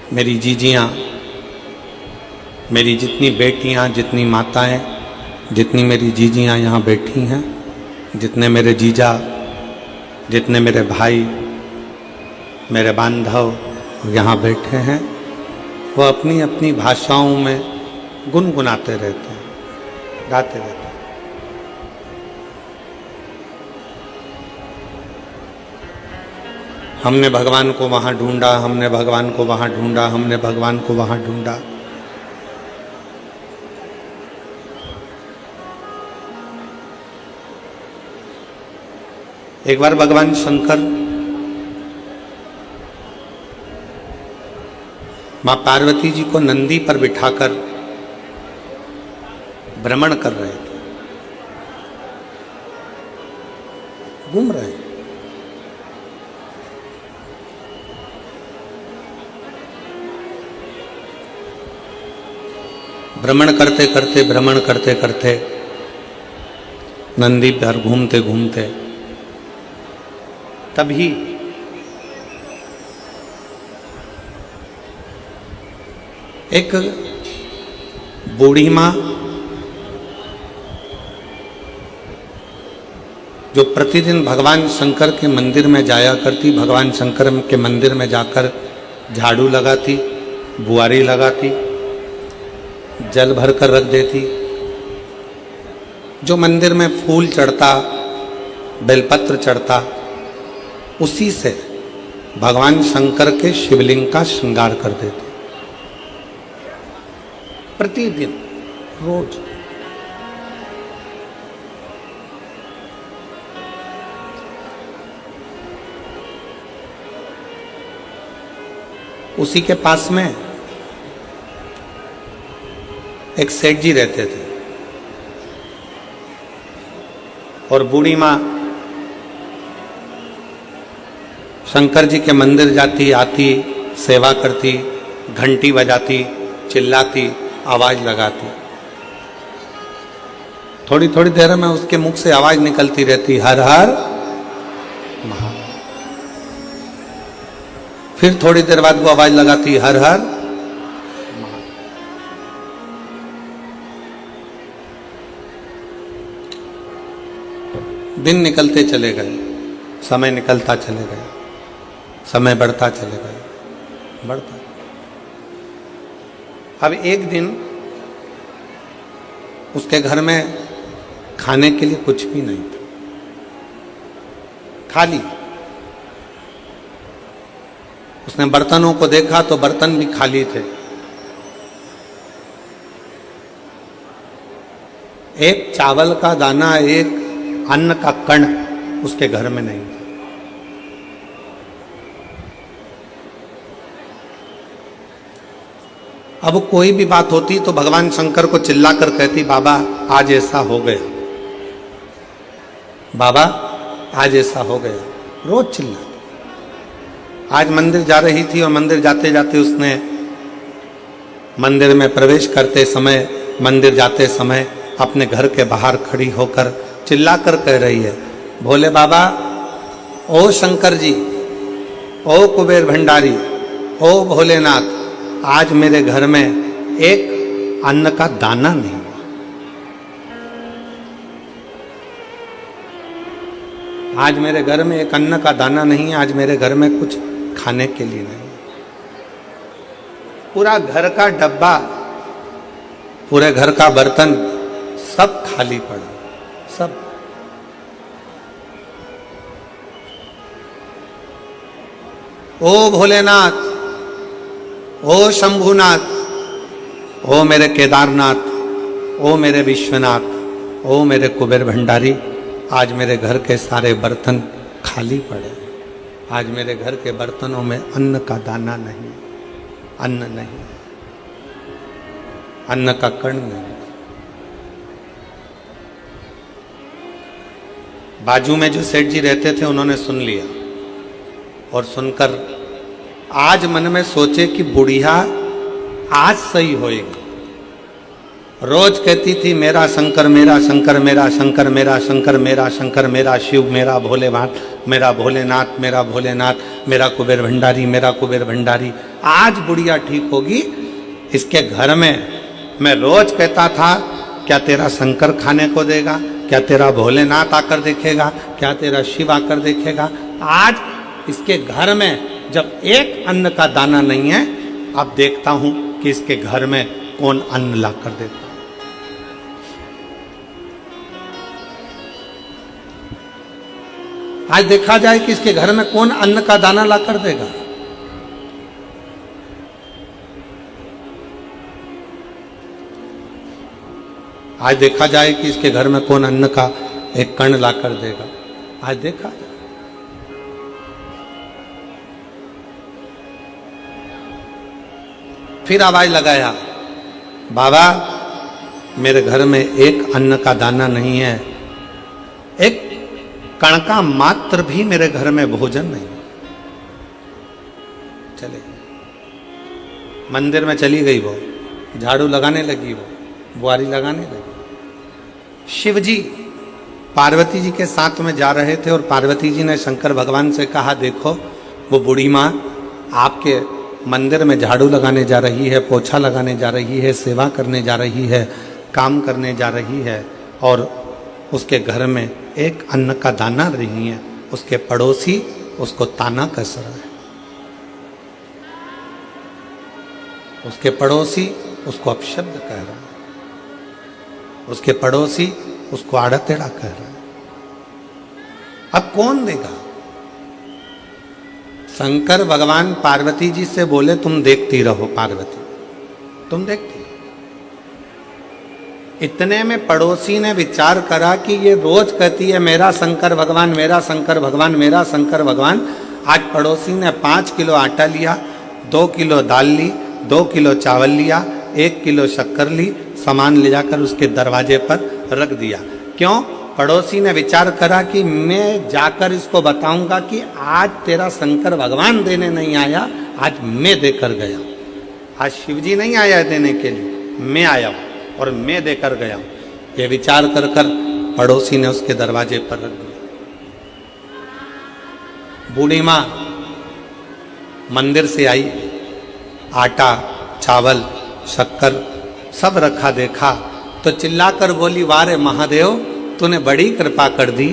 मेरी जीजियाँ, मेरी जितनी बेटियाँ, जितनी माताएं, जितनी मेरी जीजियाँ यहाँ बैठी हैं, जितने मेरे जीजा, जितने मेरे भाई, मेरे बांधव यहाँ बैठे हैं, वो अपनी अपनी भाषाओं में गुनगुनाते रहते हैं, गाते रहते हैं। हमने भगवान को वहाँ ढूंढा, हमने भगवान को वहाँ ढूंढा, हमने भगवान को वहाँ ढूंढा। एक बार भगवान शंकर माँ पार्वती जी को नंदी पर बिठाकर भ्रमण कर रहे थे, घूम रहे हैं। भ्रमण करते करते नंदी पर घूमते घूमते तभी एक बूढ़ी माँ जो प्रतिदिन भगवान शंकर के मंदिर में जाया करती, भगवान शंकर के मंदिर में जाकर झाड़ू लगाती, बुआरी लगाती, जल भर कर रख देती, जो मंदिर में फूल चढ़ता, बेलपत्र चढ़ता, उसी से भगवान शंकर के शिवलिंग का श्रृंगार कर देती, प्रतिदिन, रोज। उसी के पास में एक सेठ जी रहते थे और बूढ़ी माँ शंकर जी के मंदिर जाती, आती, सेवा करती, घंटी बजाती, चिल्लाती, आवाज लगाती। थोड़ी थोड़ी देर में उसके मुख से आवाज निकलती रहती, हर हर महादेव। फिर थोड़ी देर बाद वो आवाज लगाती, हर हर महादेव। दिन निकलते चले गए, समय निकलता चले गए, समय बढ़ता चले गए, बढ़ता। अब एक दिन उसके घर में खाने के लिए कुछ भी नहीं था, खाली। उसने बर्तनों को देखा तो बर्तन भी खाली थे। एक चावल का दाना, एक अन्न का कण उसके घर में नहीं था। अब कोई भी बात होती तो भगवान शंकर को चिल्लाकर कहती, बाबा आज ऐसा हो गया, बाबा आज ऐसा हो गया, रोज चिल्लाती। आज मंदिर जा रही थी और मंदिर जाते जाते उसने मंदिर में प्रवेश करते समय, मंदिर जाते समय अपने घर के बाहर खड़ी होकर चिल्लाकर कह रही है, भोले बाबा, ओ शंकर जी, ओ कुबेर भंडारी, ओ भोलेनाथ, आज मेरे घर में एक अन्न का दाना नहीं। आज मेरे घर में एक अन्न का दाना नहीं, आज मेरे घर में कुछ खाने के लिए नहीं। पूरा घर का डब्बा, पूरे घर का बर्तन सब खाली पड़ा, सब। ओ भोलेनाथ, ओ शंभुनाथ, ओ मेरे केदारनाथ, ओ मेरे विश्वनाथ, ओ मेरे कुबेर भंडारी, आज मेरे घर के सारे बर्तन खाली पड़े। आज मेरे घर के बर्तनों में अन्न का दाना नहीं, अन्न नहीं, अन्न का कण नहीं। बाजू में जो सेठ जी रहते थे उन्होंने सुन लिया और सुनकर आज मन में सोचे कि बुढ़िया आज सही होएगी। रोज कहती थी, मेरा शंकर, मेरा शंकर, मेरा शंकर, मेरा शंकर, मेरा शंकर, मेरा शिव, मेरा भोलेनाथ, मेरा भोलेनाथ, मेरा भोलेनाथ, मेरा कुबेर भंडारी, मेरा कुबेर भंडारी। आज बुढ़िया ठीक होगी। इसके घर में मैं रोज कहता था, क्या तेरा शंकर खाने को देगा, क्या तेरा भोलेनाथ आकर देखेगा, क्या तेरा शिव आकर देखेगा। आज इसके घर में जब एक अन्न का दाना नहीं है, अब देखता हूं कि इसके घर में कौन अन्न ला कर देता। आज देखा जाए कि इसके घर में कौन अन्न का दाना ला कर देगा। आज देखा जाए कि इसके घर में कौन अन्न का एक कण ला कर देगा। आज देखा जाए। फिर आवाज लगाया, बाबा मेरे घर में एक अन्न का दाना नहीं है, एक कण का मात्र भी मेरे घर में भोजन नहीं। चले मंदिर में चली गई वो, झाड़ू लगाने लगी वो, बुआरी लगाने लगी। शिव जी पार्वती जी के साथ में जा रहे थे और पार्वती जी ने शंकर भगवान से कहा, देखो वो बूढ़ी माँ आपके मंदिर में झाड़ू लगाने जा रही है, पोछा लगाने जा रही है, सेवा करने जा रही है, काम करने जा रही है, और उसके घर में एक अन्न का दाना नहीं है। उसके पड़ोसी उसको ताना कस रहा है, उसके पड़ोसी उसको अपशब्द कह रहा है, उसके पड़ोसी उसको आड़ा टेढ़ा कह रहा है। अब कौन देगा? शंकर भगवान पार्वती जी से बोले, तुम देखती रहो पार्वती, तुम देखती। इतने में पड़ोसी ने विचार करा कि ये रोज कहती है मेरा शंकर भगवान, मेरा शंकर भगवान, मेरा शंकर भगवान। आज पड़ोसी ने 5 किलो आटा लिया, 2 किलो दाल ली, 2 किलो चावल लिया, 1 किलो शक्कर ली, सामान ले जाकर उसके दरवाजे पर रख दिया। क्यों? पड़ोसी ने विचार करा कि मैं जाकर इसको बताऊंगा कि आज तेरा शंकर भगवान देने नहीं आया, आज मैं देकर गया। आज शिवजी नहीं आया देने के लिए, मैं आया हूं और मैं देकर गया। ये विचार कर कर पड़ोसी ने उसके दरवाजे पर रख दिया। बूढ़ी मां मंदिर से आई, आटा, चावल, शक्कर सब रखा देखा तो चिल्लाकर बोली, वाह रे महादेव, तूने बड़ी कृपा कर दी।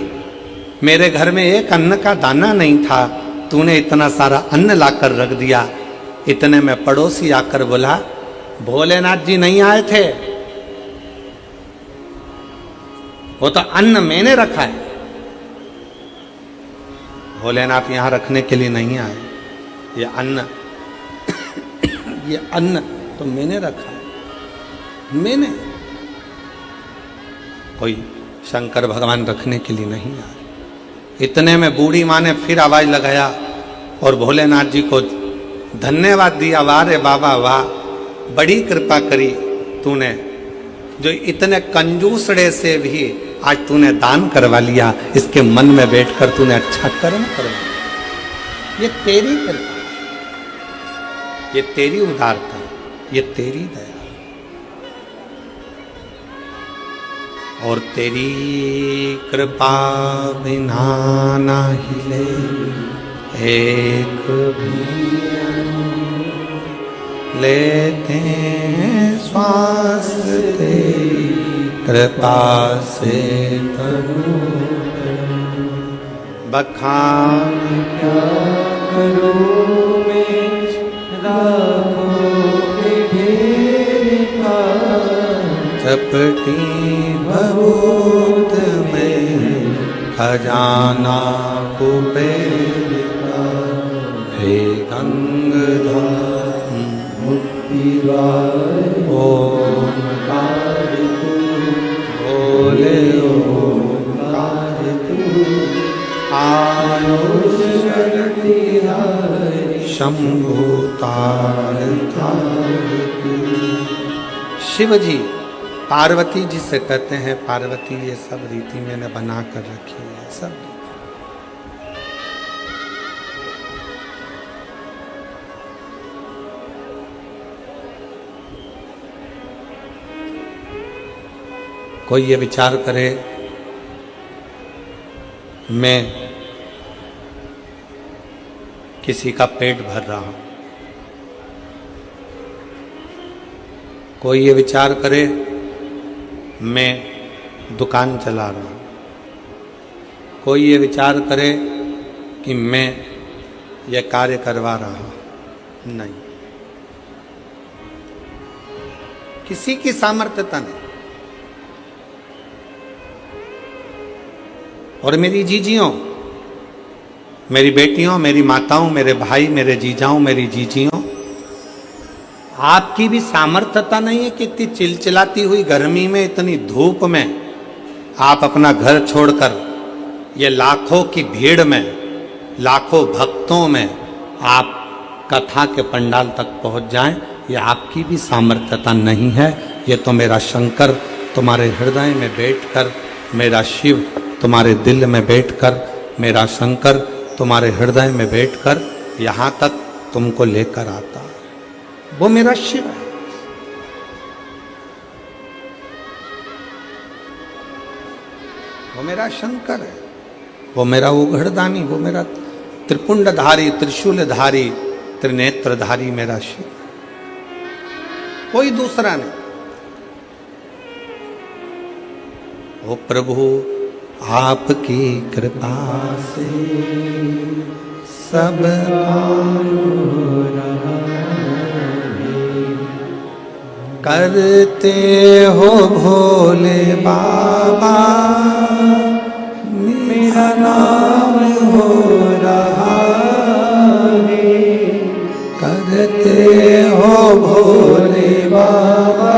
मेरे घर में एक अन्न का दाना नहीं था, तूने इतना सारा अन्न लाकर रख दिया। इतने में पड़ोसी आकर बोला, भोलेनाथ जी नहीं आए थे, वो तो अन्न मैंने रखा है। भोलेनाथ यहां रखने के लिए नहीं आए, ये अन्न ये अन्न तो मैंने रखा है, मैंने। कोई शंकर भगवान रखने के लिए नहीं आए। इतने में बूढ़ी माँ ने फिर आवाज लगाया और भोलेनाथ जी को धन्यवाद दिया, वाह रे बाबा वाह, बड़ी कृपा करी तूने, जो इतने कंजूसड़े से भी आज तूने दान करवा लिया। इसके मन में बैठकर तूने अच्छा कर्म करवा। ये तेरी कृपा, ये तेरी उदारता, ये तेरी दया और तेरी कृपा बिना ना हिले एक भी लेते हैं श्वास, तेरी कृपा से तनु बखान क्या करूं मैं, राखों के ढेर का चपटी भभूत में खजाना कुबेर का। हे गंगाधर मुक्तिवार ओंकार तू, बोले ओंकार तू, आयुष शक्ति शंभु तार तू। शिव जी पार्वती जी से कहते हैं, पार्वती ये सब रीति मैंने बना कर रखी है, सब कोई ये विचार करे मैं किसी का पेट भर रहा हूं, कोई ये विचार करे मैं दुकान चला रहा हूँ, कोई ये विचार करे कि मैं ये कार्य करवा रहा हूँ, नहीं, किसी की सामर्थ्यता नहीं। और मेरी जीजियों, मेरी बेटियों, मेरी माताओं, मेरे भाई, मेरे जीजाओं, मेरी जीजियों, आपकी भी सामर्थ्यता नहीं है कि इतनी चिलचिलाती हुई गर्मी में, इतनी धूप में आप अपना घर छोड़कर ये लाखों की भीड़ में, लाखों भक्तों में आप कथा के पंडाल तक पहुंच जाएं। ये आपकी भी सामर्थ्यता नहीं है। ये तो मेरा शंकर तुम्हारे हृदय में बैठकर, मेरा शिव तुम्हारे दिल में बैठकर, मेरा शंकर तुम्हारे हृदय में बैठकर यहाँ तक तुमको लेकर आता है। वो मेरा शिव है। वो मेरा शंकर है, वो मेरा उघड़दानी, वो मेरा त्रिपुंडधारी, त्रिशूलधारी, त्रिनेत्रधारी मेरा शिव, कोई दूसरा नहीं। ओ प्रभु आपकी कृपा से सब काम हो रहा है, करते हो भोले बाबा मेरा नाम हो रहा है, करते हो भोले बाबा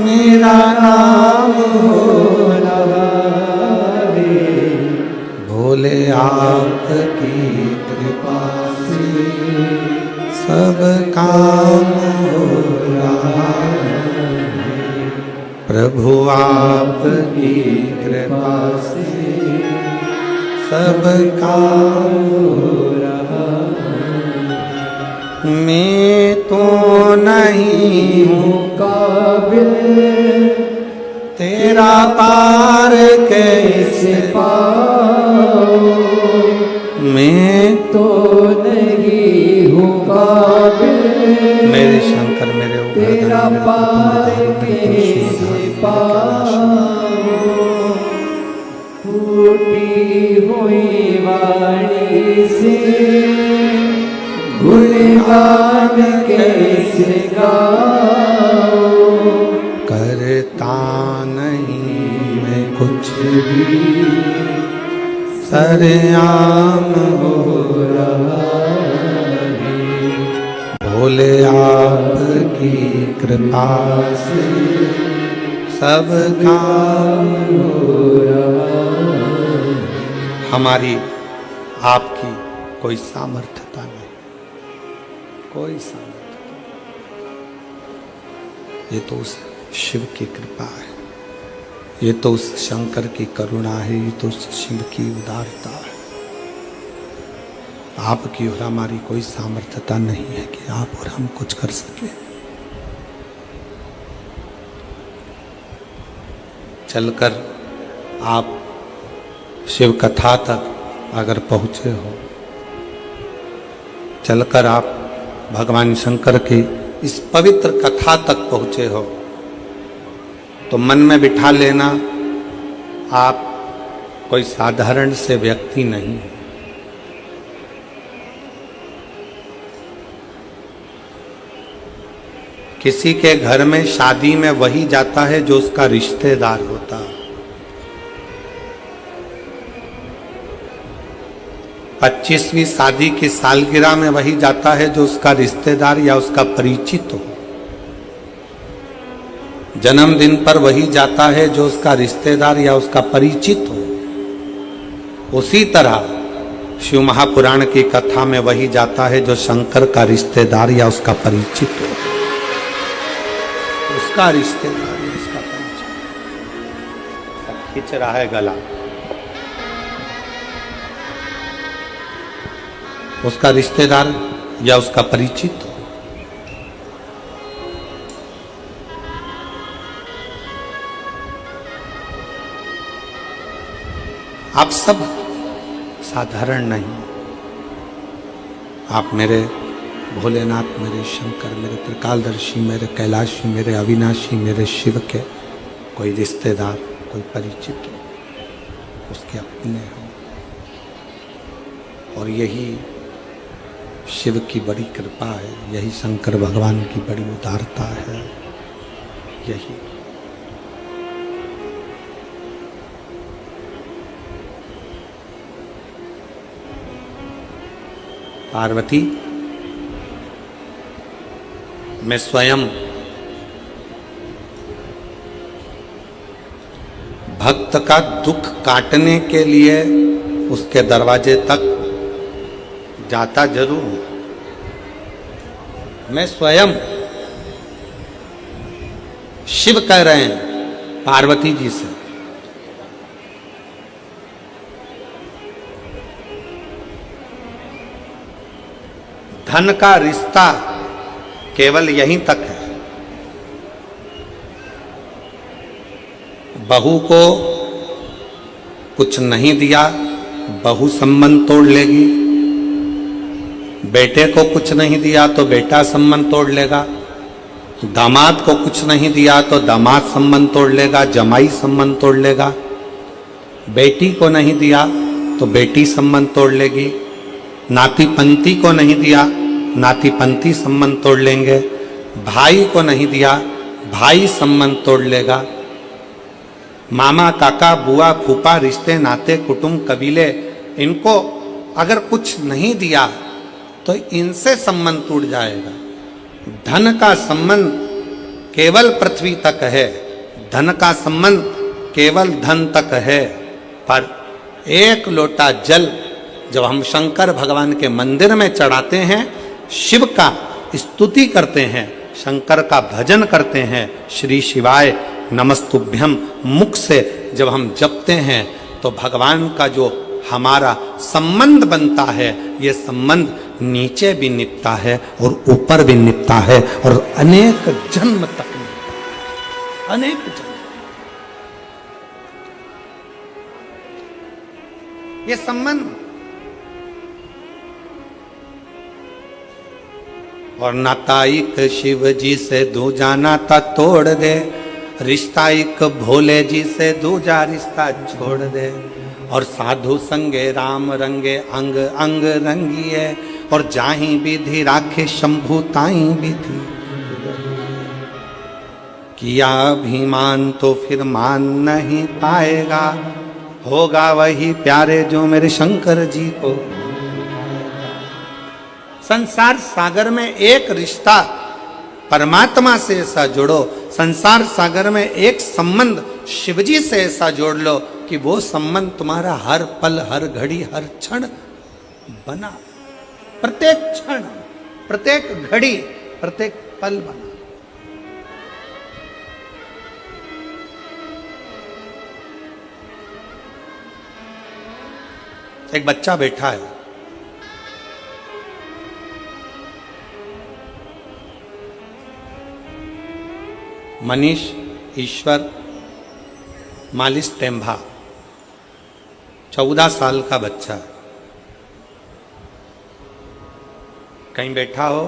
मेरा नाम हो रहा है, भोले आपकी कृपा से सब काम हो रहा है, प्रभु आपकी कृपा से सब काम हो रहा है। मैं तो नहीं हूँ काबिल तेरा पार कैसे पाऊं, मैं तो नहीं हूँ काबिल मेरे शंकर, मेरे तेरा पार कैसे पाऊं, टूटी हुई वाणी से गुणगान कैसे गाऊं, करता नहीं मैं कुछ भी, सरेआम हो रहा है, भोले आपकी कृपा से सब काम हो रहा है। हमारी आपकी कोई सामर्थ्यता नहीं, कोई सामर्थ्य, ये तो उस शिव की कृपा है, ये तो उस शंकर की करुणा है, ये तो उस शिव की उदारता है। आपकी और हमारी कोई सामर्थ्यता नहीं है कि आप और हम कुछ कर सके। चलकर आप शिव कथा तक अगर पहुंचे हो, चलकर आप भगवान शंकर की इस पवित्र कथा तक पहुंचे हो, तो मन में बिठा लेना आप कोई साधारण से व्यक्ति नहीं है। किसी के घर में शादी में वही जाता है जो उसका रिश्तेदार होता है। 25वीं शादी की सालगिरह में वही जाता है जो उसका रिश्तेदार या उसका परिचित हो। जन्मदिन पर वही जाता है जो उसका रिश्तेदार या उसका परिचित हो। उसी तरह शिव महापुराण की कथा में वही जाता है जो शंकर का रिश्तेदार या उसका परिचित हो। उसका रिश्तेदार या उसका परिचित खींच रहा है गला, उसका रिश्तेदार या उसका परिचित हो। आप सब साधारण नहीं, आप मेरे भोलेनाथ मेरे शंकर, मेरे त्रिकालदर्शी, मेरे कैलाशी, मेरे अविनाशी, मेरे शिव के कोई रिश्तेदार, कोई परिचित उसके अपने हों। और यही शिव की बड़ी कृपा है, यही शंकर भगवान की बड़ी उदारता है। यही पार्वती, मैं स्वयं भक्त का दुख काटने के लिए उसके दरवाजे तक जाता जरूर हूं। मैं स्वयं, शिव कह रहे हैं पार्वती जी से, धन का रिश्ता केवल यहीं तक है। बहू को कुछ नहीं दिया, बहू संबंध तोड़ लेगी। बेटे को कुछ नहीं दिया तो बेटा संबंध तोड़ लेगा। दामाद को कुछ नहीं दिया तो दामाद संबंध तोड़ लेगा, जमाई संबंध तोड़ लेगा। बेटी को नहीं दिया तो बेटी संबंध तोड़ लेगी। नाती पंती को नहीं दिया, नाती पंती संबंध तोड़ लेंगे। भाई को नहीं दिया, भाई संबंध तोड़ लेगा। मामा, काका, बुआ, फूफा, रिश्ते, नाते, कुटुंब, कबीले, इनको अगर कुछ नहीं दिया तो इनसे संबंध टूट जाएगा। धन का संबंध केवल पृथ्वी तक है, धन का संबंध केवल धन तक है। पर एक लोटा जल जब हम शंकर भगवान के मंदिर में चढ़ाते हैं, शिव का स्तुति करते हैं, शंकर का भजन करते हैं, श्री शिवाय नमस्तुभ्यम मुख से जब हम जपते हैं, तो भगवान का जो हमारा संबंध बनता है, ये संबंध नीचे भी निपटा है और ऊपर भी निपटा है और अनेक जन्म तक निपटा है, अनेक जन्म। ये संबंध और नाता एक शिव जी से दूजा नाता तोड़ दे, रिश्ता एक भोले जी से दूजा रिश्ता छोड़ दे। और साधु संगे राम रंगे अंग अंग रंगिए, और जाही विधि राखे शंभु ताई विधि। किया अभिमान तो फिर मान नहीं पाएगा, होगा वही प्यारे जो मेरे शंकर जी को। संसार सागर में एक रिश्ता परमात्मा से ऐसा जोड़ो, संसार सागर में एक संबंध शिवजी से ऐसा जोड़ लो कि वो संबंध तुम्हारा हर पल, हर घड़ी, हर क्षण बना, प्रत्येक क्षण, प्रत्येक घड़ी, प्रत्येक पल बना। एक बच्चा बैठा है, मनीष ईश्वर मालिश टेम्भा, 14 साल का बच्चा। कहीं बैठा हो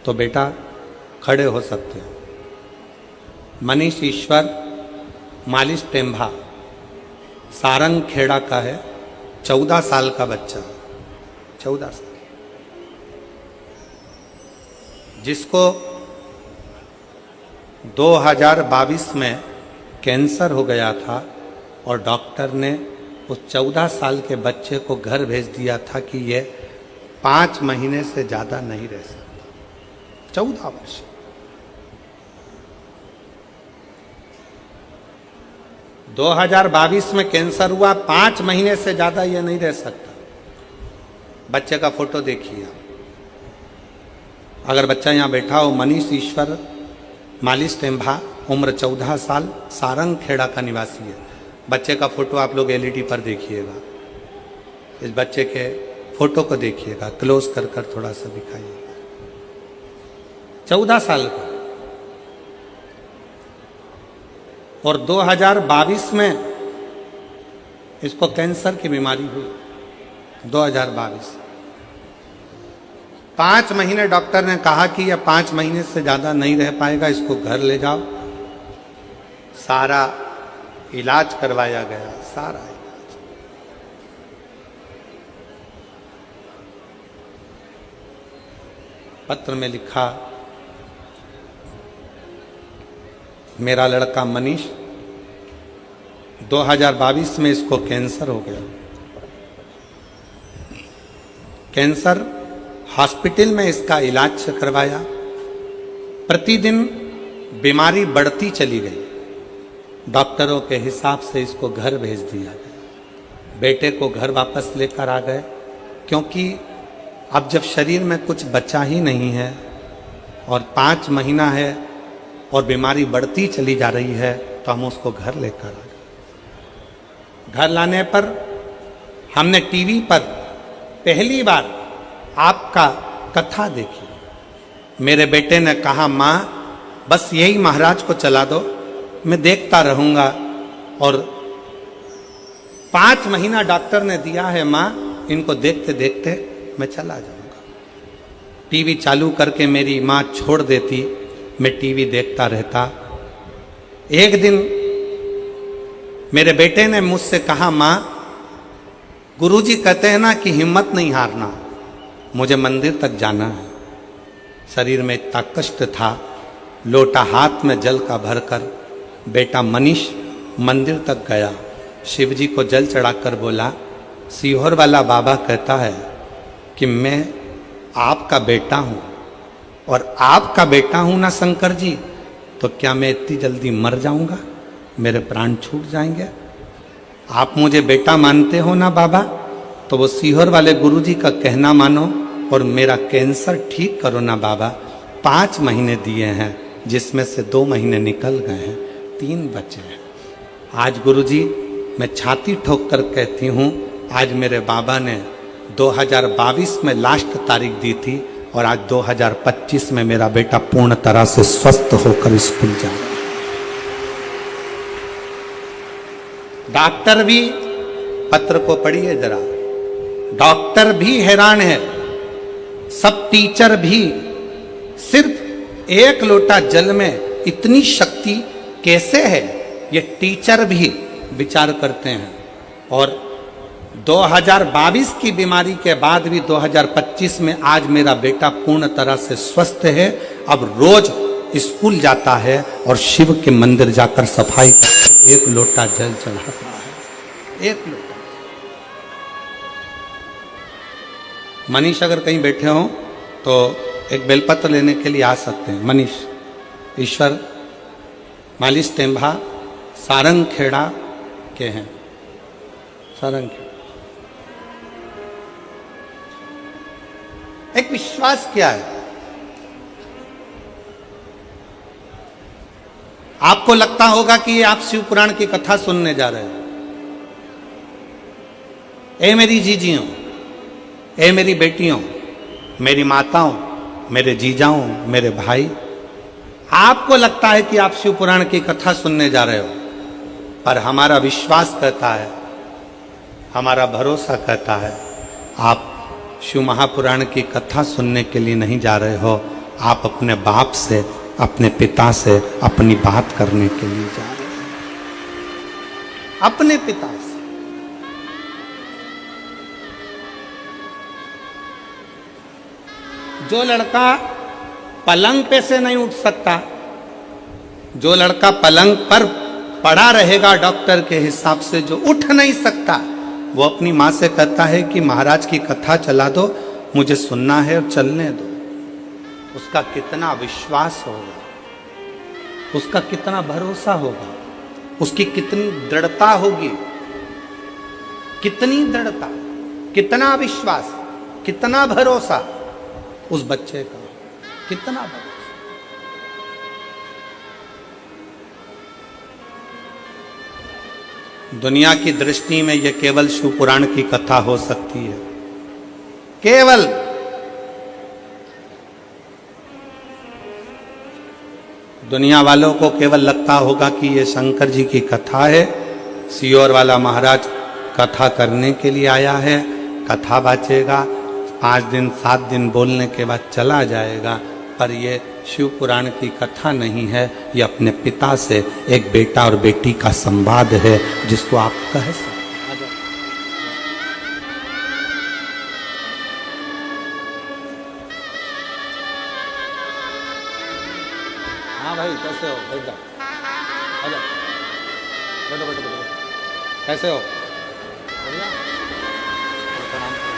तो बेटा खड़े हो सकते हो। मनीष ईश्वर मालिश टेम्भा सारंग खेड़ा का है, 14 साल का बच्चा, 14 साल, जिसको 2022 में कैंसर हो गया था और डॉक्टर ने उस 14 साल के बच्चे को घर भेज दिया था कि ये 5 महीने से ज़्यादा नहीं रह सकता। 14 वर्ष। दो 2022 में कैंसर हुआ, 5 महीने से ज़्यादा ये नहीं रह सकता। बच्चे का फोटो देखिए, अगर बच्चा यहाँ बैठा हो, मनीष ईश्वर मालिश टेम्भा, उम्र 14 साल, सारंग खेड़ा का निवासी है। बच्चे का फोटो आप लोग एलईडी पर देखिएगा, इस बच्चे के फोटो को देखिएगा, क्लोज कर कर थोड़ा सा दिखाइएगा। 14 साल का, और 2022 में इसको कैंसर की बीमारी हुई। 2022 5 महीने डॉक्टर ने कहा कि यह 5 महीने से ज्यादा नहीं रह पाएगा, इसको घर ले जाओ। सारा इलाज करवाया गया, सारा इलाज। पत्र में लिखा, मेरा लड़का मनीष 2022 में इसको कैंसर हो गया। कैंसर हॉस्पिटल में इसका इलाज करवाया, प्रतिदिन बीमारी बढ़ती चली गई। डॉक्टरों के हिसाब से इसको घर भेज दिया गया। बेटे को घर वापस लेकर आ गए, क्योंकि अब जब शरीर में कुछ बचा ही नहीं है और 5 महीना है और बीमारी बढ़ती चली जा रही है, तो हम उसको घर लेकर आ गए। घर लाने पर हमने टीवी पर पहली बार आपका कथा देखी। मेरे बेटे ने कहा, माँ बस यही महाराज को चला दो, मैं देखता रहूंगा। और 5 महीना डॉक्टर ने दिया है माँ, इनको देखते देखते मैं चला जाऊंगा। टीवी चालू करके मेरी माँ छोड़ देती, मैं टीवी देखता रहता। एक दिन मेरे बेटे ने मुझसे कहा, माँ गुरुजी कहते हैं ना कि हिम्मत नहीं हारना, मुझे मंदिर तक जाना है। शरीर में इतना कष्ट था, लोटा हाथ में जल का भरकर बेटा मनीष मंदिर तक गया। शिवजी को जल चढ़ाकर बोला, सीहोर वाला बाबा कहता है कि मैं आपका बेटा हूं और आपका बेटा हूं ना शंकर जी, तो क्या मैं इतनी जल्दी मर जाऊंगा, मेरे प्राण छूट जाएंगे? आप मुझे बेटा मानते हो ना बाबा, तो वो सीहोर वाले गुरुजी का कहना मानो और मेरा कैंसर ठीक करो ना बाबा। 5 महीने दिए हैं, जिसमें से 2 महीने निकल गए हैं, 3 बचे हैं। आज गुरुजी मैं छाती ठोक कर कहती हूँ, आज मेरे बाबा ने 2022 में लास्ट तारीख दी थी और आज 2025 में मेरा बेटा पूर्ण तरह से स्वस्थ होकर स्कूल जा रहा है। डॉक्टर भी, पत्र को पढ़िए जरा, डॉक्टर भी हैरान है, सब टीचर भी। सिर्फ 1 लोटा जल में इतनी शक्ति कैसे है, ये टीचर भी विचार करते हैं। और 2022 की बीमारी के बाद भी 2025 में आज मेरा बेटा पूर्ण तरह से स्वस्थ है। अब रोज स्कूल जाता है और शिव के मंदिर जाकर सफाई करके 1 लोटा जल चढ़ाता है, 1 लोटा। मनीष अगर कहीं बैठे हो तो एक बेलपत्र लेने के लिए आ सकते हैं। मनीष ईश्वर मालिश टेम्भा सारंग खेड़ा के हैं, सारंग खेड़ा। एक विश्वास क्या है, आपको लगता होगा कि आप शिव पुराण की कथा सुनने जा रहे हो। ए मेरी जीजियों, ए मेरी बेटियों, मेरी माताओं, मेरे जीजाओं, मेरे भाई, आपको लगता है कि आप शिव पुराण की कथा सुनने जा रहे हो, पर हमारा विश्वास कहता है, हमारा भरोसा कहता है, आप शिव महापुराण की कथा सुनने के लिए नहीं जा रहे हो, आप अपने बाप से, अपने पिता से अपनी बात करने के लिए जा रहे हो, अपने पिता से। जो लड़का पलंग पे से नहीं उठ सकता, जो लड़का पलंग पर पड़ा रहेगा डॉक्टर के हिसाब से, जो उठ नहीं सकता, वो अपनी माँ से कहता है कि महाराज की कथा चला दो, मुझे सुनना है और चलने दो। उसका कितना विश्वास होगा, उसका कितना भरोसा होगा, उसकी कितनी दृढ़ता होगी, कितनी दृढ़ता, कितना विश्वास, कितना भरोसा उस बच्चे का, कितना भरोसा। दुनिया की दृष्टि में यह केवल शिव पुराण की कथा हो सकती है, केवल। दुनिया वालों को केवल लगता होगा कि यह शंकर जी की कथा है, सीहोर वाला महाराज कथा करने के लिए आया है, कथा बाचेगा, 5 दिन 7 दिन बोलने के बाद चला जाएगा। पर ये शिव पुराण की कथा नहीं है, ये अपने पिता से एक बेटा और बेटी का संवाद है जिसको आप कह सकते। हाँ भाई, कैसे हो? बैठ जाओ, बैठो बैठो बैठो बैठो। कैसे हो? बढ़िया। प्रणाम करो।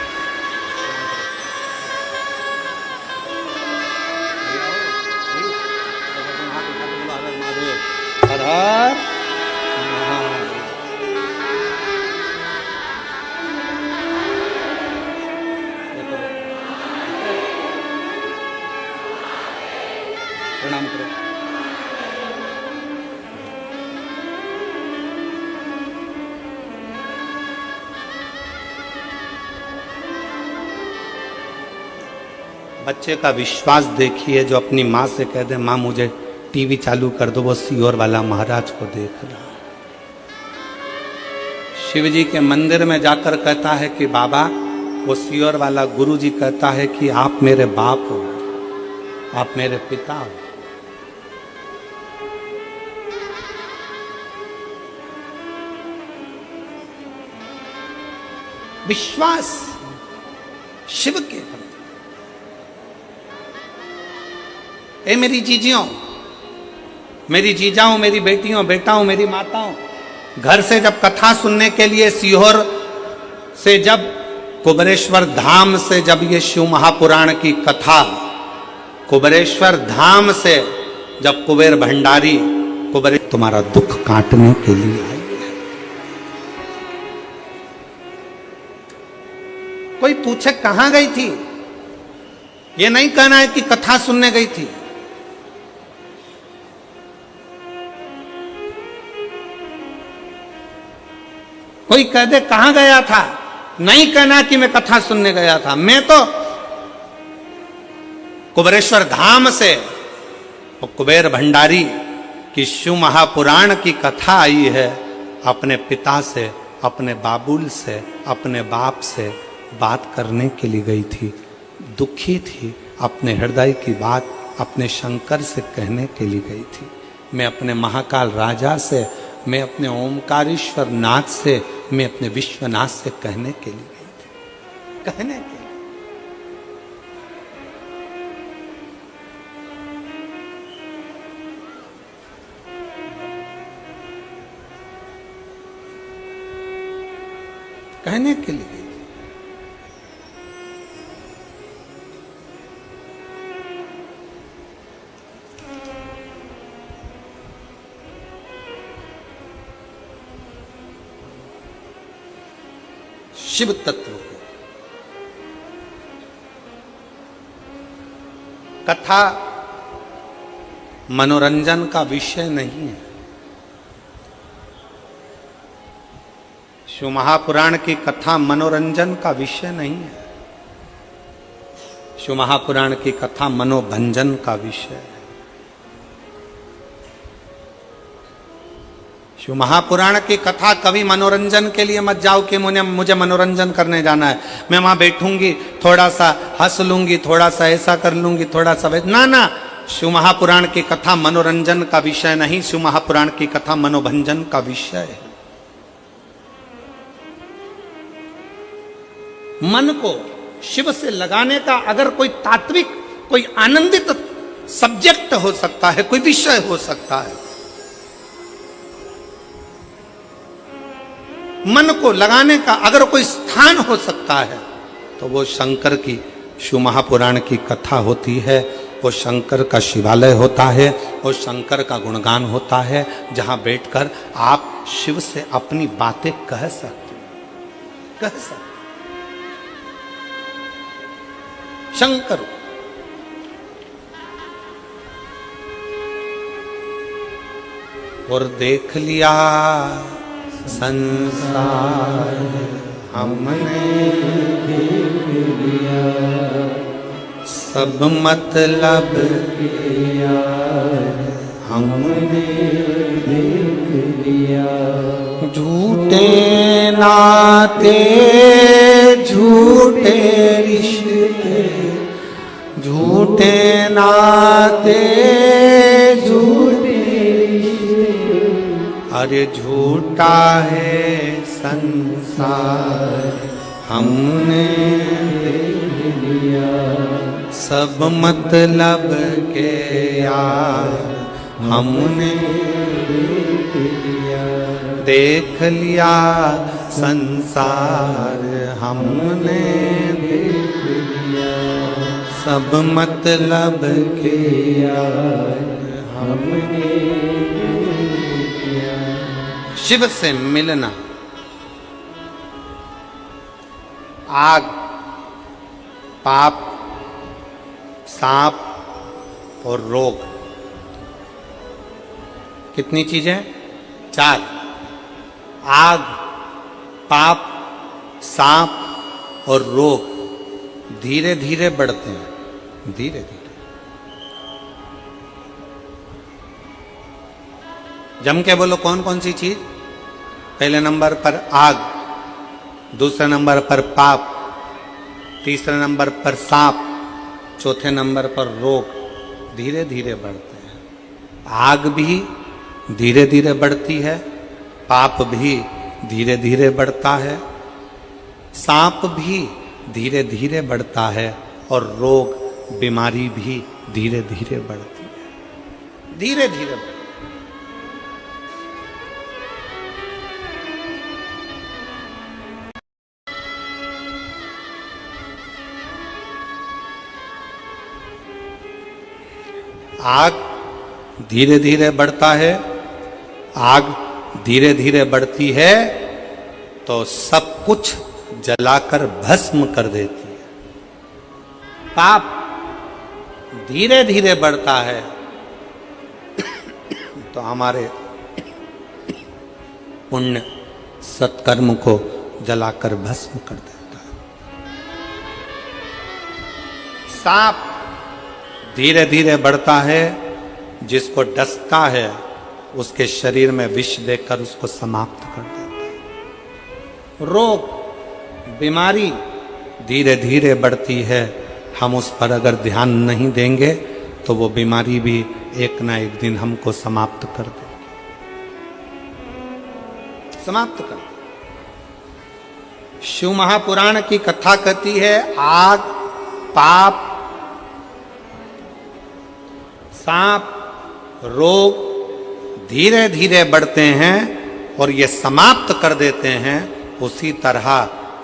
हर हर प्रणाम करो। बच्चे का विश्वास देखिए, जो अपनी माँ से कह दे माँ मुझे टीवी चालू कर दो, वो सीहोर वाला महाराज को देख रहा। शिव जी के मंदिर में जाकर कहता है कि बाबा, वो सीहोर वाला गुरु जी कहता है कि आप मेरे बाप हो, आप मेरे पिता हो। विश्वास शिव के प्रति। ए मेरी जीजियों, मेरी जीजाओं, मेरी बेटियों, बेटाओं, मेरी माताओं, घर से जब कथा सुनने के लिए सीहोर से, जब कुबेरेश्वर धाम से, जब ये शिव महापुराण की कथा कुबेरेश्वर धाम से, जब कुबेर भंडारी कुबेर तुम्हारा दुख काटने के लिए आई है। कोई पूछे कहां गई थी, ये नहीं कहना है कि कथा सुनने गई थी। कोई कह दे कहां गया था, नहीं कहना कि मैं कथा सुनने गया था। मैं तो कुबेरेश्वर धाम से, कुबेर भंडारी की शिव महापुराण की कथा आई है, अपने पिता से, अपने बाबुल से, अपने बाप से बात करने के लिए गई थी। दुखी थी, अपने हृदय की बात अपने शंकर से कहने के लिए गई थी। मैं अपने महाकाल राजा से, मैं अपने ओमकारेश्वर नाथ से, मैं अपने विश्वनाथ से कहने के लिए गई थी। कहने के लिए। कहने के लिए गई थी। शिव तत्व को कथा मनोरंजन का विषय नहीं है। शिव महापुराण की कथा मनोरंजन का विषय नहीं है। शिव महापुराण की कथा मनोभंजन का विषय है। शिव महापुराण की कथा कभी मनोरंजन के लिए मत जाओ कि मुझे मनोरंजन करने जाना है, मैं वहां बैठूंगी, थोड़ा सा हंस लूंगी, थोड़ा सा ऐसा कर लूंगी, थोड़ा सा ना ना। शिव महापुराण की कथा मनोरंजन का विषय नहीं, शिव महापुराण की कथा मनोभंजन का विषय है। मन को शिव से लगाने का अगर कोई तात्विक, कोई आनंदित सब्जेक्ट हो सकता है, कोई विषय हो सकता है, मन को लगाने का अगर कोई स्थान हो सकता है, तो वो शंकर की शिव महापुराण की कथा होती है। वो शंकर का शिवालय होता है, वो शंकर का गुणगान होता है, जहां बैठकर आप शिव से अपनी बातें कह सकते, कह सकते। शंकर और देख लिया संसार हमने देख लिया, सब मतलब किया हमने देख लिया। झूठे नाते झूठे रिश्ते झूठे नाते झूठे रिश्ते, अरे झूठा है संसार हमने देख लिया, सब मतलब के यार हमने देख लिया, संसार हमने देख लिया, सब मतलब के यार हमने देख लिया। शिव से मिलना, आग, पाप, सांप और रोग, कितनी चीजें? 4। आग, पाप, सांप और रोग धीरे धीरे बढ़ते हैं, धीरे धीरे। जम के बोलो कौन कौन सी चीज? पहले नंबर पर आग, दूसरे नंबर पर पाप, तीसरे नंबर पर सांप, चौथे नंबर पर रोग धीरे धीरे बढ़ते हैं। आग भी धीरे धीरे बढ़ती है, पाप भी धीरे धीरे बढ़ता है, सांप भी धीरे धीरे बढ़ता है और रोग बीमारी भी धीरे धीरे बढ़ती है, धीरे धीरे बढ़ती है। आग धीरे धीरे बढ़ता है, आग धीरे धीरे बढ़ती है तो सब कुछ जलाकर भस्म कर देती है। पाप धीरे धीरे बढ़ता है तो हमारे पुण्य सत्कर्म को जलाकर भस्म कर देता है। सांप धीरे धीरे बढ़ता है, जिसको डसता है उसके शरीर में विष देकर उसको समाप्त कर देता है। रोग, बीमारी धीरे धीरे बढ़ती है, हम उस पर अगर ध्यान नहीं देंगे तो वो बीमारी भी एक ना एक दिन हमको समाप्त कर देगी, समाप्त कर देगी। शिव महापुराण की कथा कहती है आग, पाप, सांप, रोग धीरे धीरे बढ़ते हैं और ये समाप्त कर देते हैं। उसी तरह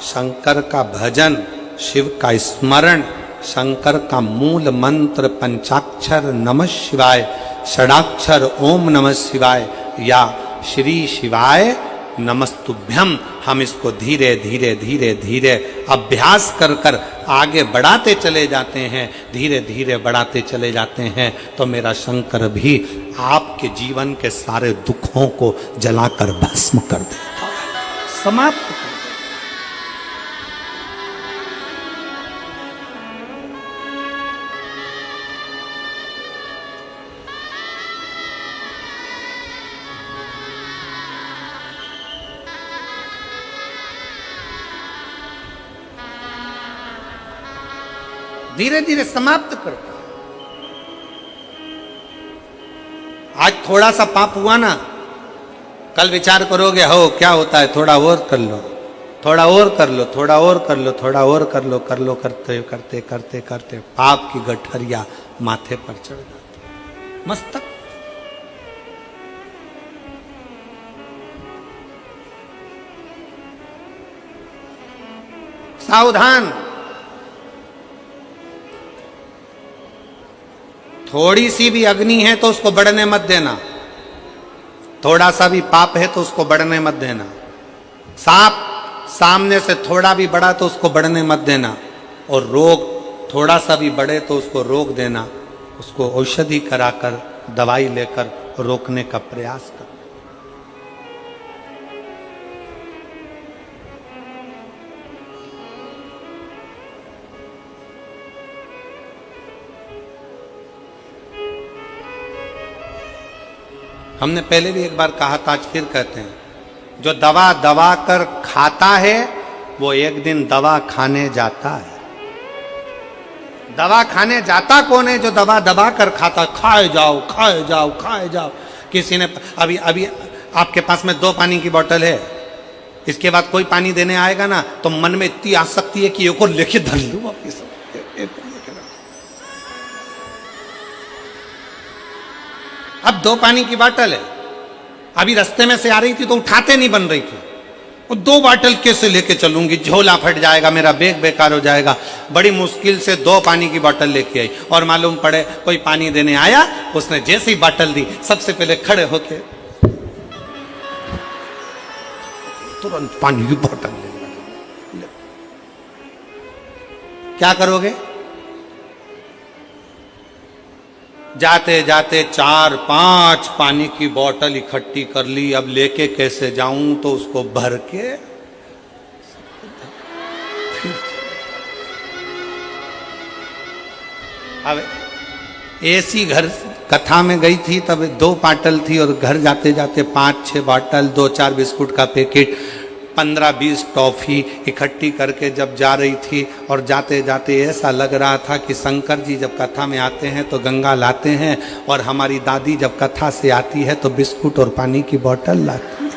शंकर का भजन, शिव का स्मरण, शंकर का मूल मंत्र पंचाक्षर नमः शिवाय, षडाक्षर ओम नमः शिवाय या श्री शिवाय नमस्तुभ्यम, हम इसको धीरे धीरे धीरे धीरे अभ्यास कर कर आगे बढ़ाते चले जाते हैं, धीरे धीरे बढ़ाते चले जाते हैं तो मेरा शंकर भी आपके जीवन के सारे दुखों को जलाकर भस्म कर देता है, समाप्त कर देता है। धीरे धीरे समाप्त करता है। आज थोड़ा सा पाप हुआ ना, कल विचार करोगे हो क्या होता है, थोड़ा और कर लो, थोड़ा और कर लो, थोड़ा और कर लो, थोड़ा और कर लो, कर लो, करते करते करते करते पाप की गठरिया माथे पर चढ़ जाती, मस्तक। सावधान, थोड़ी सी भी अग्नि है तो उसको बढ़ने मत देना, थोड़ा सा भी पाप है तो उसको बढ़ने मत देना। सांप सामने से थोड़ा भी बढ़ा तो उसको बढ़ने मत देना, और रोग थोड़ा सा भी बढ़े तो उसको रोक देना, उसको औषधि कराकर दवाई लेकर रोकने का प्रयास कर। हमने पहले भी एक बार कहा था, आज फिर कहते हैं, जो दवा दवा कर खाता है वो एक दिन दवा खाने जाता है। दवा खाने जाता कौन है जो दवा दबा कर खाता? खाए जाओ खाए जाओ खाए जाओ। किसी ने अभी अभी आपके पास में 2 पानी की बोतल है, इसके बाद कोई पानी देने आएगा ना तो मन में इतनी आसक्ति है कि एक और लेके धर लूं वापिस। अब 2 पानी की बोतल है, अभी रास्ते में से आ रही थी तो उठाते नहीं बन रही थी, और 2 बोतल कैसे लेके चलूंगी, झोला फट जाएगा, मेरा बैग बेकार हो जाएगा। बड़ी मुश्किल से 2 पानी की बोतल लेके आई, और मालूम पड़े कोई पानी देने आया, उसने जैसे ही बोतल दी सबसे पहले खड़े होके तुरंत पानी की बोतल ले। क्या करोगे? जाते जाते 4-5 पानी की बोतल इकट्ठी कर ली। अब लेके कैसे जाऊं, तो उसको भर के अब ऐसी घर कथा में गई थी, तब 2 बोतल थी, और घर जाते जाते 5-6 बोतल, 2-4 बिस्कुट का पैकेट, 15-20 टॉफी इकट्ठी करके जब जा रही थी। और जाते जाते ऐसा लग रहा था कि शंकर जी जब कथा में आते हैं तो गंगा लाते हैं, और हमारी दादी जब कथा से आती है तो बिस्कुट और पानी की बोतल लाती है।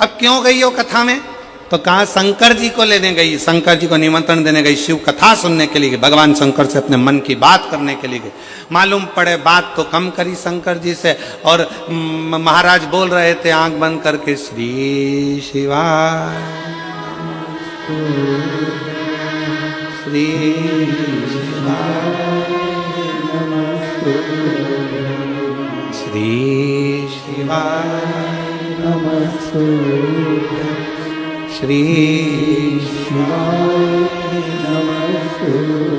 अब क्यों गई हो कथा में? तो कहा शंकर जी को लेने गई, शंकर जी को निमंत्रण देने गई, शिव कथा सुनने के लिए, भगवान शंकर से अपने मन की बात करने के लिए गई। मालूम पड़े बात तो कम करी शंकर जी से, और महाराज बोल रहे थे आंख बंद करके, श्री शिवाय श्री श्री शिवाय श्री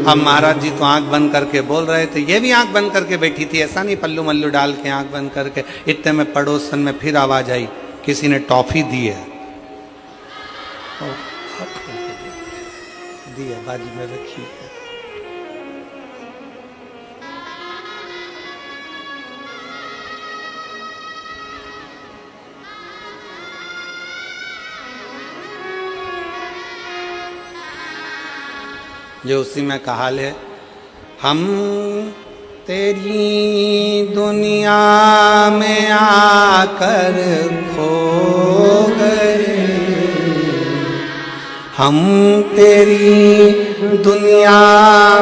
अब महाराज जी तो आंख बंद करके बोल रहे थे, ये भी आंख बंद करके बैठी थी, ऐसा नहीं पल्लू मल्लू डाल के आंख बंद करके। इतने में पड़ोसन में फिर आवाज आई, किसी ने टॉफी दी है, बाजू में रखी है। जो उसी में कहा ले, हम तेरी दुनिया में आकर खो गए, हम तेरी दुनिया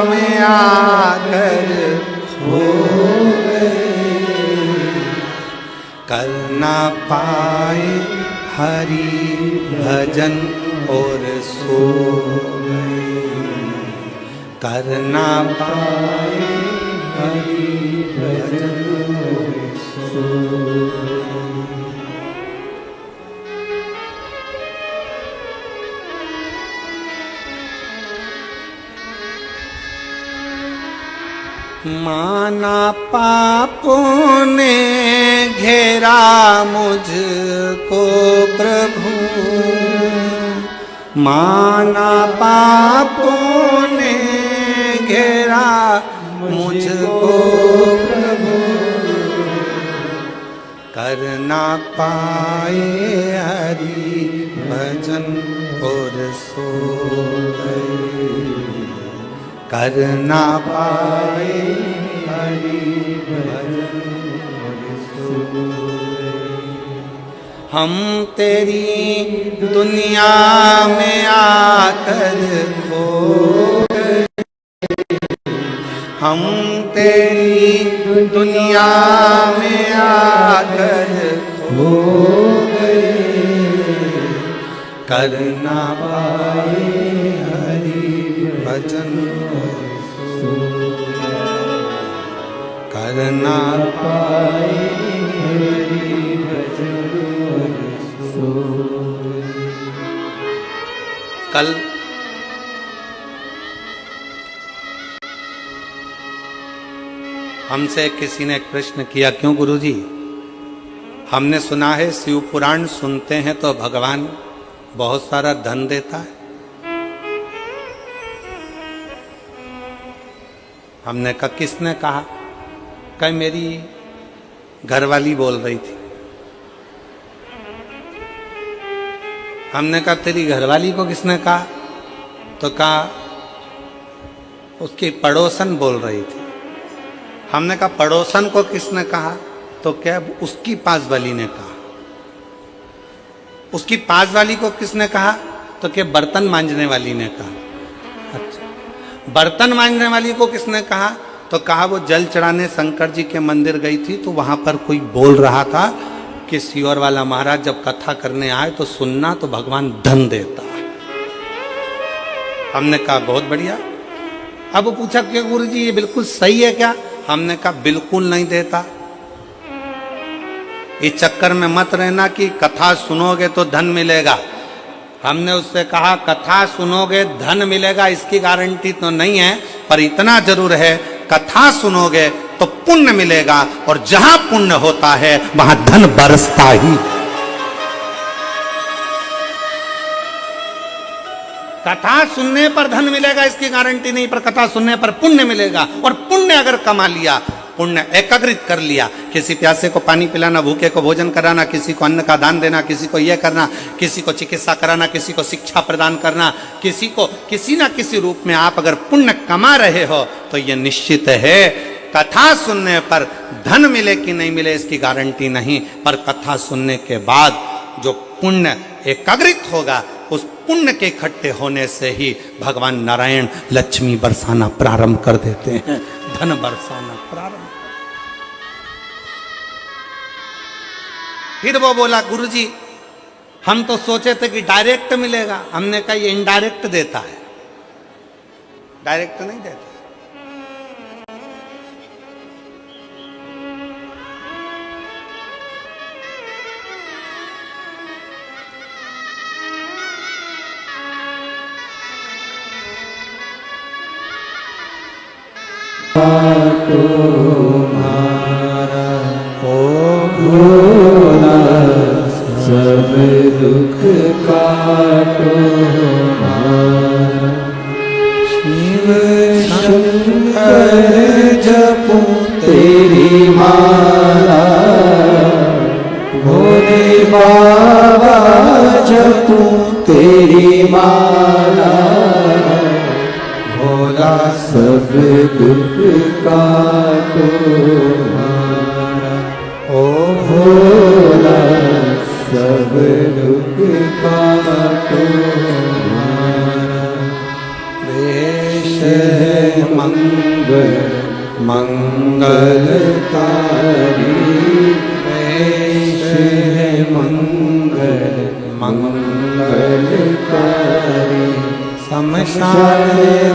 में आकर खो गए, कर ना पाए हरि भजन और सो गए, कर ना पाए हरि भजन और सो गए। माना पापों ने घेरा मुझको प्रभु, माना पापों ने घेरा मुझको प्रभु, कर ना पाए हरि भजन और सो गए, कर ना पाए हरि भजन और सो गए। हम तेरी दुनिया में आकर खो गए, हम तेरी दुनिया में आकर खो गए, कर ना पाए हरि भजन और सो गए, कर ना पाए हरि भजन और सो गए। कल हमसे किसी ने एक प्रश्न किया, क्यों गुरुजी, हमने सुना है शिव पुराण सुनते हैं तो भगवान बहुत सारा धन देता है। हमने कहा किसने कहा? कहीं मेरी घरवाली बोल रही थी। हमने कहा तेरी घरवाली को किसने कहा? तो कहा उसकी पड़ोसन बोल रही थी। हमने कहा पड़ोसन को किसने कहा? तो क्या उसकी पास वाली ने कहा। उसकी पास वाली को किसने कहा? तो क्या बर्तन मांजने वाली ने कहा। अच्छा, बर्तन मांजने वाली को किसने कहा? तो कहा वो जल चढ़ाने शंकर जी के मंदिर गई थी तो वहां पर कोई बोल रहा था कि सियोर वाला महाराज जब कथा करने आए तो सुनना तो भगवान धन देता है। हमने कहा बहुत बढ़िया। अब वो पूछा कि गुरु जी ये बिल्कुल सही है क्या? हमने कहा बिल्कुल नहीं देता। इस चक्कर में मत रहना कि कथा सुनोगे तो धन मिलेगा। हमने उससे कहा कथा सुनोगे धन मिलेगा इसकी गारंटी तो नहीं है, पर इतना जरूर है कथा सुनोगे तो पुण्य मिलेगा, और जहां पुण्य होता है वहां धन बरसता ही। कथा सुनने पर धन मिलेगा इसकी गारंटी नहीं, पर कथा सुनने पर पुण्य मिलेगा। और पुण्य अगर कमा लिया, पुण्य एकाग्रित कर लिया, किसी प्यासे को पानी पिलाना, भूखे को भोजन कराना, किसी को अन्न का दान देना, किसी को यह करना, किसी को चिकित्सा कराना, किसी को शिक्षा प्रदान करना, किसी को किसी ना किसी रूप में आप अगर पुण्य कमा रहे हो तो यह निश्चित है कथा सुनने पर धन मिले कि नहीं मिले इसकी गारंटी नहीं, पर कथा सुनने के बाद जो पुण्य एकाग्रित होगा उस पुण्य के इकट्ठे होने से ही भगवान नारायण लक्ष्मी बरसाना प्रारंभ कर देते हैं, धन बरसाना प्रारंभ। फिर वो बोला गुरुजी हम तो सोचे थे कि डायरेक्ट मिलेगा। हमने कहा ये इनडायरेक्ट देता है, डायरेक्ट नहीं देता। तुम्हारा ओ भोला सब दुख काटो शिव शंकर जपो तेरी माला, भोले बाबा जपो तेरी माला, भोला सब दुख काटो हमारा, ओ भोला सब दुख काटो हमारा। देश है मंगल मंगलकारी, देश है मंगल मंगलकारी, शमशान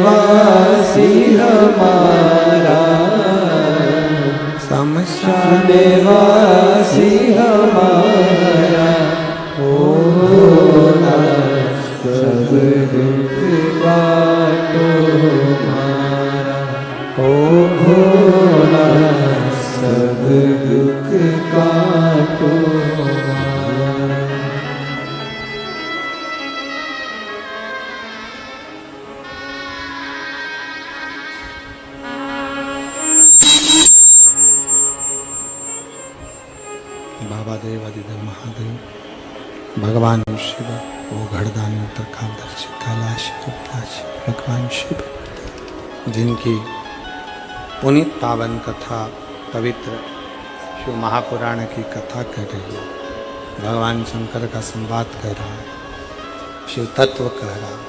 वासी हमारा, शमशान वासी हमारा, ओ भोला सब दुख काटो हमारा, ओ भोला सब दुख काटो हमारा। बाबा देव आदिदेव महादेव भगवान शिव वो घड़दानी उत्तरकांदर्शी कैलाश भगवान शिव, जिनकी पुनीत पावन कथा पवित्र शिव महापुराण की कथा कह रही है, भगवान शंकर का संवाद कह रहा है, शिव तत्व कह रहा है।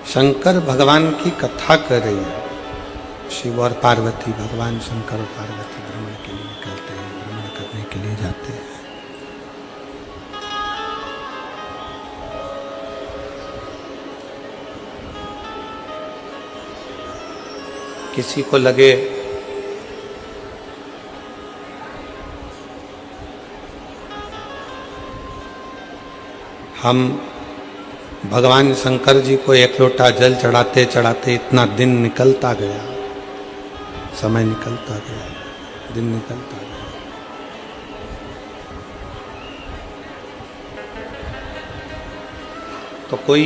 शंकर भगवान की कथा कर रही है। शिव और पार्वती, भगवान शंकर और पार्वती भ्रमण के लिए निकलते हैं, भ्रमण करने के लिए जाते हैं। किसी को लगे हम भगवान शंकर जी को एक लोटा जल चढ़ाते चढ़ाते इतना दिन निकलता गया, समय निकलता गया, दिन निकलता गया। तो कोई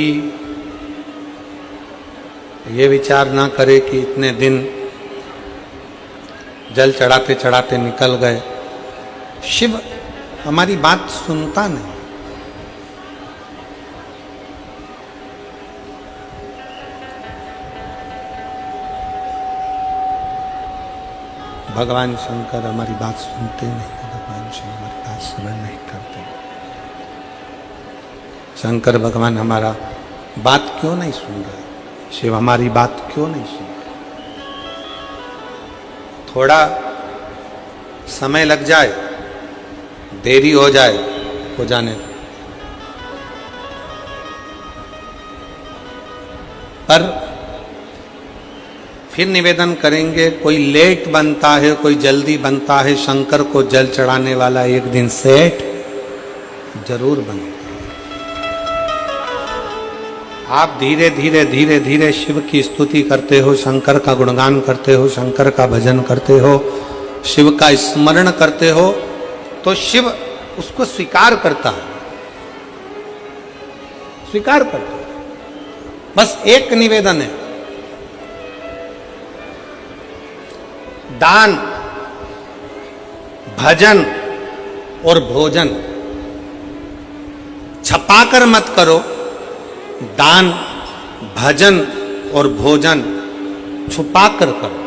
ये विचार ना करे कि इतने दिन जल चढ़ाते चढ़ाते निकल गए। शिव हमारी बात सुनता नहीं। भगवान शंकर हमारी बात सुनते नहीं, भगवान शिव हमारी बात श्रवण नहीं करते। शंकर भगवान हमारा बात क्यों नहीं सुन रहे? शिव हमारी बात क्यों नहीं सुन रहे? थोड़ा समय लग जाए, देरी हो जाए, हो जाने दो। पर फिर निवेदन करेंगे, कोई लेट बनता है, कोई जल्दी बनता है, शंकर को जल चढ़ाने वाला एक दिन सेठ जरूर बनता है। आप धीरे धीरे धीरे धीरे शिव की स्तुति करते हो, शंकर का गुणगान करते हो, शंकर का भजन करते हो, शिव का स्मरण करते हो, तो शिव उसको स्वीकार करता है, स्वीकार करता है। बस एक निवेदन है, दान, भजन और भोजन छपाकर मत करो। दान, भजन और भोजन छुपाकर करो।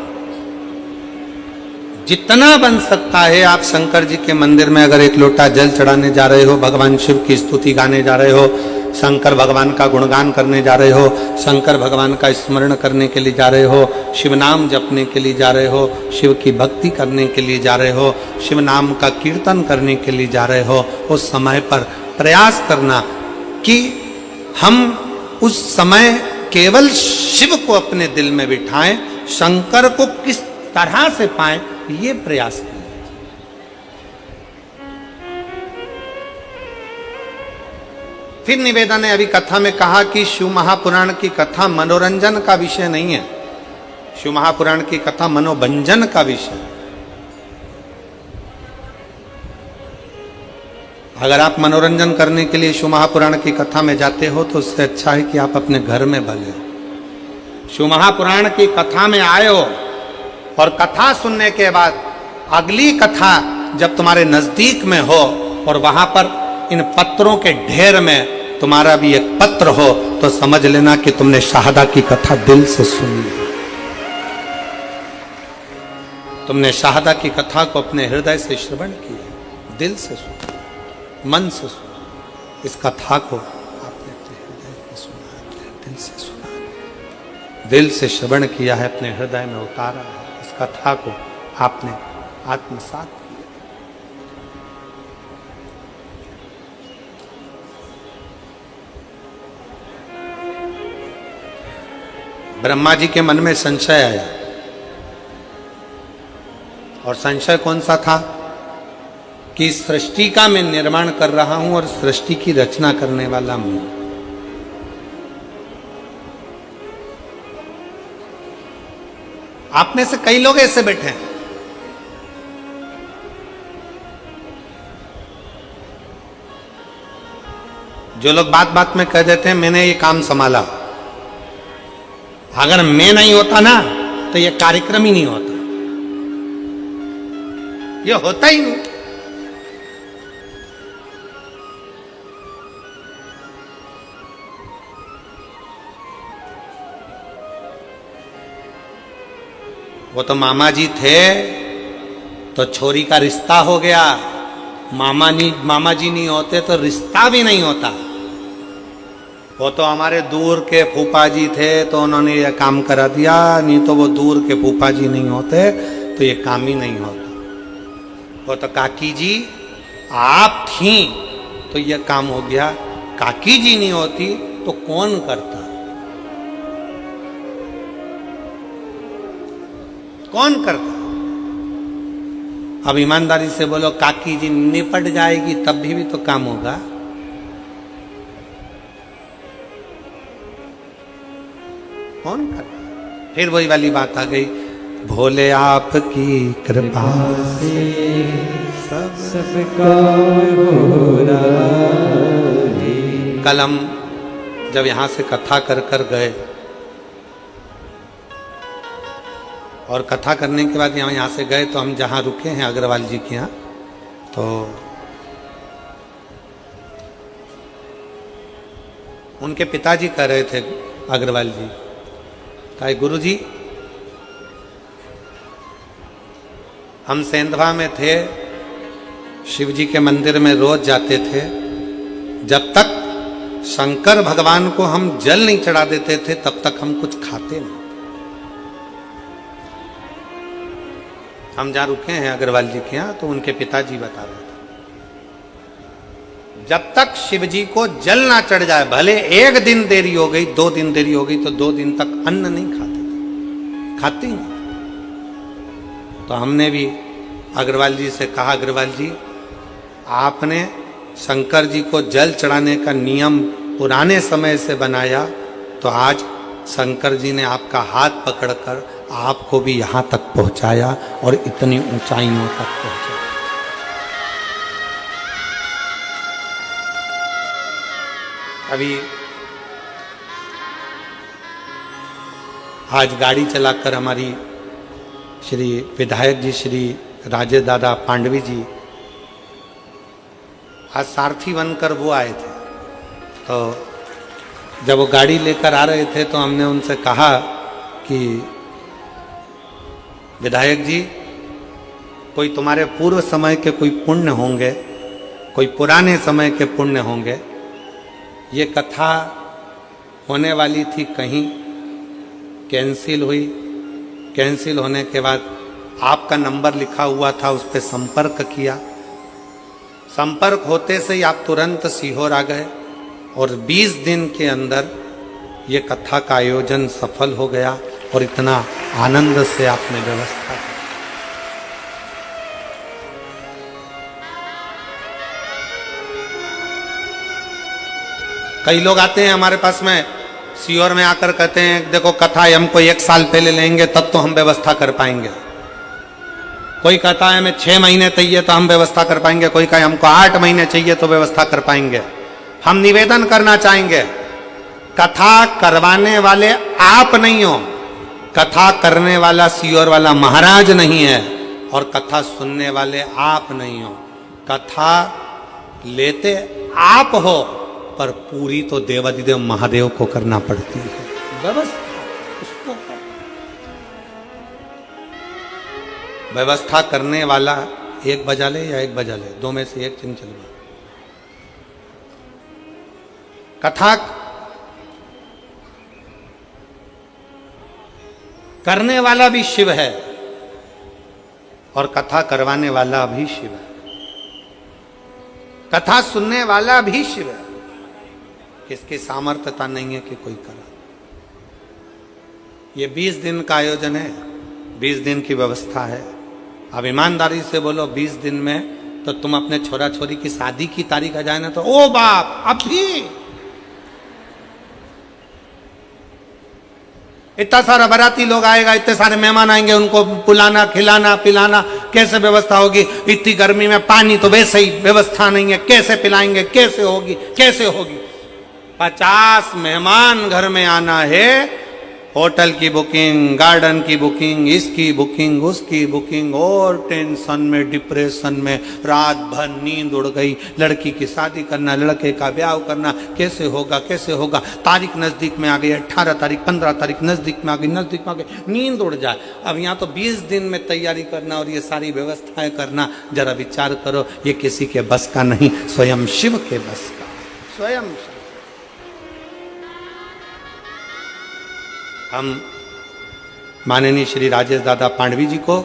जितना बन सकता है आप शंकर जी के मंदिर में अगर एक लोटा जल चढ़ाने जा रहे हो, भगवान शिव की स्तुति गाने जा रहे हो, शंकर भगवान का गुणगान करने जा रहे हो, शंकर भगवान का स्मरण करने के लिए जा रहे हो, शिव नाम जपने के लिए जा रहे हो, शिव की भक्ति करने के लिए जा रहे हो, शिव नाम का कीर्तन करने के लिए जा रहे हो, उस समय पर प्रयास करना कि हम उस समय केवल शिव को अपने दिल में बिठाएं, शंकर को किस तरह से पाएं, ये प्रयास करें। फिर निवेदन है, अभी कथा में कहा कि शिव महापुराण की कथा मनोरंजन का विषय नहीं है, शिव महापुराण की कथा मनोभंजन का विषय है। अगर आप मनोरंजन करने के लिए शिव महापुराण की कथा में जाते हो तो उससे अच्छा है कि आप अपने घर में भले हो। शिव महापुराण की कथा में आए हो और कथा सुनने के बाद अगली कथा जब तुम्हारे नजदीक में हो और वहां पर इन पत्रों के ढेर में तुम्हारा भी एक पत्र हो, तो समझ लेना कि तुमने शाहदा की कथा दिल से सुनी। तुमने शाहदा की कथा को अपने हृदय से श्रवण किया, दिल से सुना, मन से सुना। इस कथा को आपने अपने हृदय में सुना, अपने दिल से सुना, दिल से श्रवण किया है, अपने हृदय में उतारा है। इस कथा को आपने आत्मसात किया। ब्रह्मा जी के मन में संशय आया, और संशय कौन सा था कि सृष्टि का मैं निर्माण कर रहा हूं और सृष्टि की रचना करने वाला मैं। आप में से कई लोग ऐसे बैठे हैं, जो लोग बात बात में कह देते हैं मैंने ये काम संभाला। अगर मैं नहीं होता ना तो ये कार्यक्रम ही नहीं होता, ये होता ही नहीं। वो तो मामा जी थे तो छोरी का रिश्ता हो गया, मामा जी नहीं होते तो रिश्ता भी नहीं होता। वो तो हमारे दूर के फूफा जी थे तो उन्होंने ये काम करा दिया, नहीं तो वो दूर के फूफा जी नहीं होते तो ये काम ही नहीं होता। वो तो काकी जी आप थी तो ये काम हो गया, काकी जी नहीं होती तो कौन करता, कौन करता? अब ईमानदारी से बोलो, काकी जी निपट जाएगी तब भी तो काम होगा। कौन करता? फिर वही वाली बात आ गई, भोले आपकी कृपा से सबका हो रहा है। कलम जब यहाँ से कथा कर कर गए और कथा करने के बाद यहाँ से गए तो हम जहाँ रुके हैं अग्रवाल जी के यहाँ, तो उनके पिताजी कह रहे थे अग्रवाल जी, कहा गुरु जी हम सेंधवा में थे, शिव जी के मंदिर में रोज जाते थे, जब तक शंकर भगवान को हम जल नहीं चढ़ा देते थे तब तक हम कुछ खाते नहीं। हम जहाँ रुके हैं अग्रवाल जी के यहाँ, तो उनके पिताजी बता रहे थे जब तक शिव जी को जल ना चढ़ जाए, भले एक दिन देरी हो गई, 2 दिन देरी हो गई, तो 2 दिन तक अन्न नहीं खाते थे, खाते ही नहीं। तो हमने भी अग्रवाल जी से कहा, अग्रवाल जी आपने शंकर जी को जल चढ़ाने का नियम पुराने समय से बनाया, तो आज शंकर जी ने आपका हाथ पकड़कर आपको भी यहाँ तक पहुँचाया और इतनी ऊंचाइयों तक पहुँचाया। अभी आज गाड़ी चलाकर हमारी श्री विधायक जी श्री राजेश दादा पांडवी जी आज सारथी बनकर वो आए थे। तो जब वो गाड़ी लेकर आ रहे थे तो हमने उनसे कहा कि विधायक जी कोई तुम्हारे पूर्व समय के कोई पुण्य होंगे, कोई पुराने समय के पुण्य होंगे, ये कथा होने वाली थी कहीं कैंसिल हुई, कैंसिल होने के बाद आपका नंबर लिखा हुआ था, उस पर संपर्क किया, संपर्क होते से ही आप तुरंत सीहोर आ गए और 20 दिन के अंदर ये कथा का आयोजन सफल हो गया और इतना आनंद से आपने व्यवस्था की। कई लोग आते हैं हमारे पास में सीहोर में आकर कहते हैं देखो कथा हमको 1 साल पहले लेंगे तब तो हम व्यवस्था कर पाएंगे। कोई कहता है हमें 6 महीने चाहिए तो हम व्यवस्था कर पाएंगे, कोई कहे हमको 8 महीने चाहिए तो व्यवस्था कर पाएंगे। हम निवेदन करना चाहेंगे, कथा करवाने वाले आप नहीं हो, कथा करने वाला सीहोर वाला महाराज नहीं है और कथा सुनने वाले आप नहीं हो। कथा लेते आप हो पर पूरी तो देवाधिदेव महादेव को करना पड़ती है व्यवस्था करने वाला 1 बजा ले या 1 बजा ले, 2 में से 1 चिन्ह चलवा। कथा करने वाला भी शिव है और कथा करवाने वाला भी शिव है, कथा सुनने वाला भी शिव है। किसकी सामर्थ्यता नहीं है कि कोई करा। ये 20 दिन का आयोजन है, 20 दिन की व्यवस्था है। अब ईमानदारी से बोलो 20 दिन में तो तुम अपने छोरा छोरी की शादी की तारीख आ जाए ना तो ओ बाप अभी इतना सारा बाराती लोग आएगा, इतने सारे मेहमान आएंगे, उनको बुलाना खिलाना पिलाना कैसे व्यवस्था होगी। इतनी गर्मी में पानी तो वैसे ही व्यवस्था नहीं है, कैसे पिलाएंगे, कैसे होगी, कैसे होगी। 50 मेहमान घर में आना है, होटल की बुकिंग, गार्डन की बुकिंग, इसकी बुकिंग, उसकी बुकिंग, और टेंशन में डिप्रेशन में रात भर नींद उड़ गई। लड़की की शादी करना, लड़के का ब्याह करना, कैसे होगा कैसे होगा। तारीख नज़दीक में आ गई, 18 तारीख 15 तारीख नज़दीक में आ गई, नज़दीक में आ गई, नींद उड़ जाए। अब यहाँ तो 20 दिन में तैयारी करना और ये सारी व्यवस्थाएं करना, जरा विचार करो, ये किसी के बस का नहीं, स्वयं शिव के बस का, स्वयं। हम माननीय श्री राजेश दादा पांडवी जी को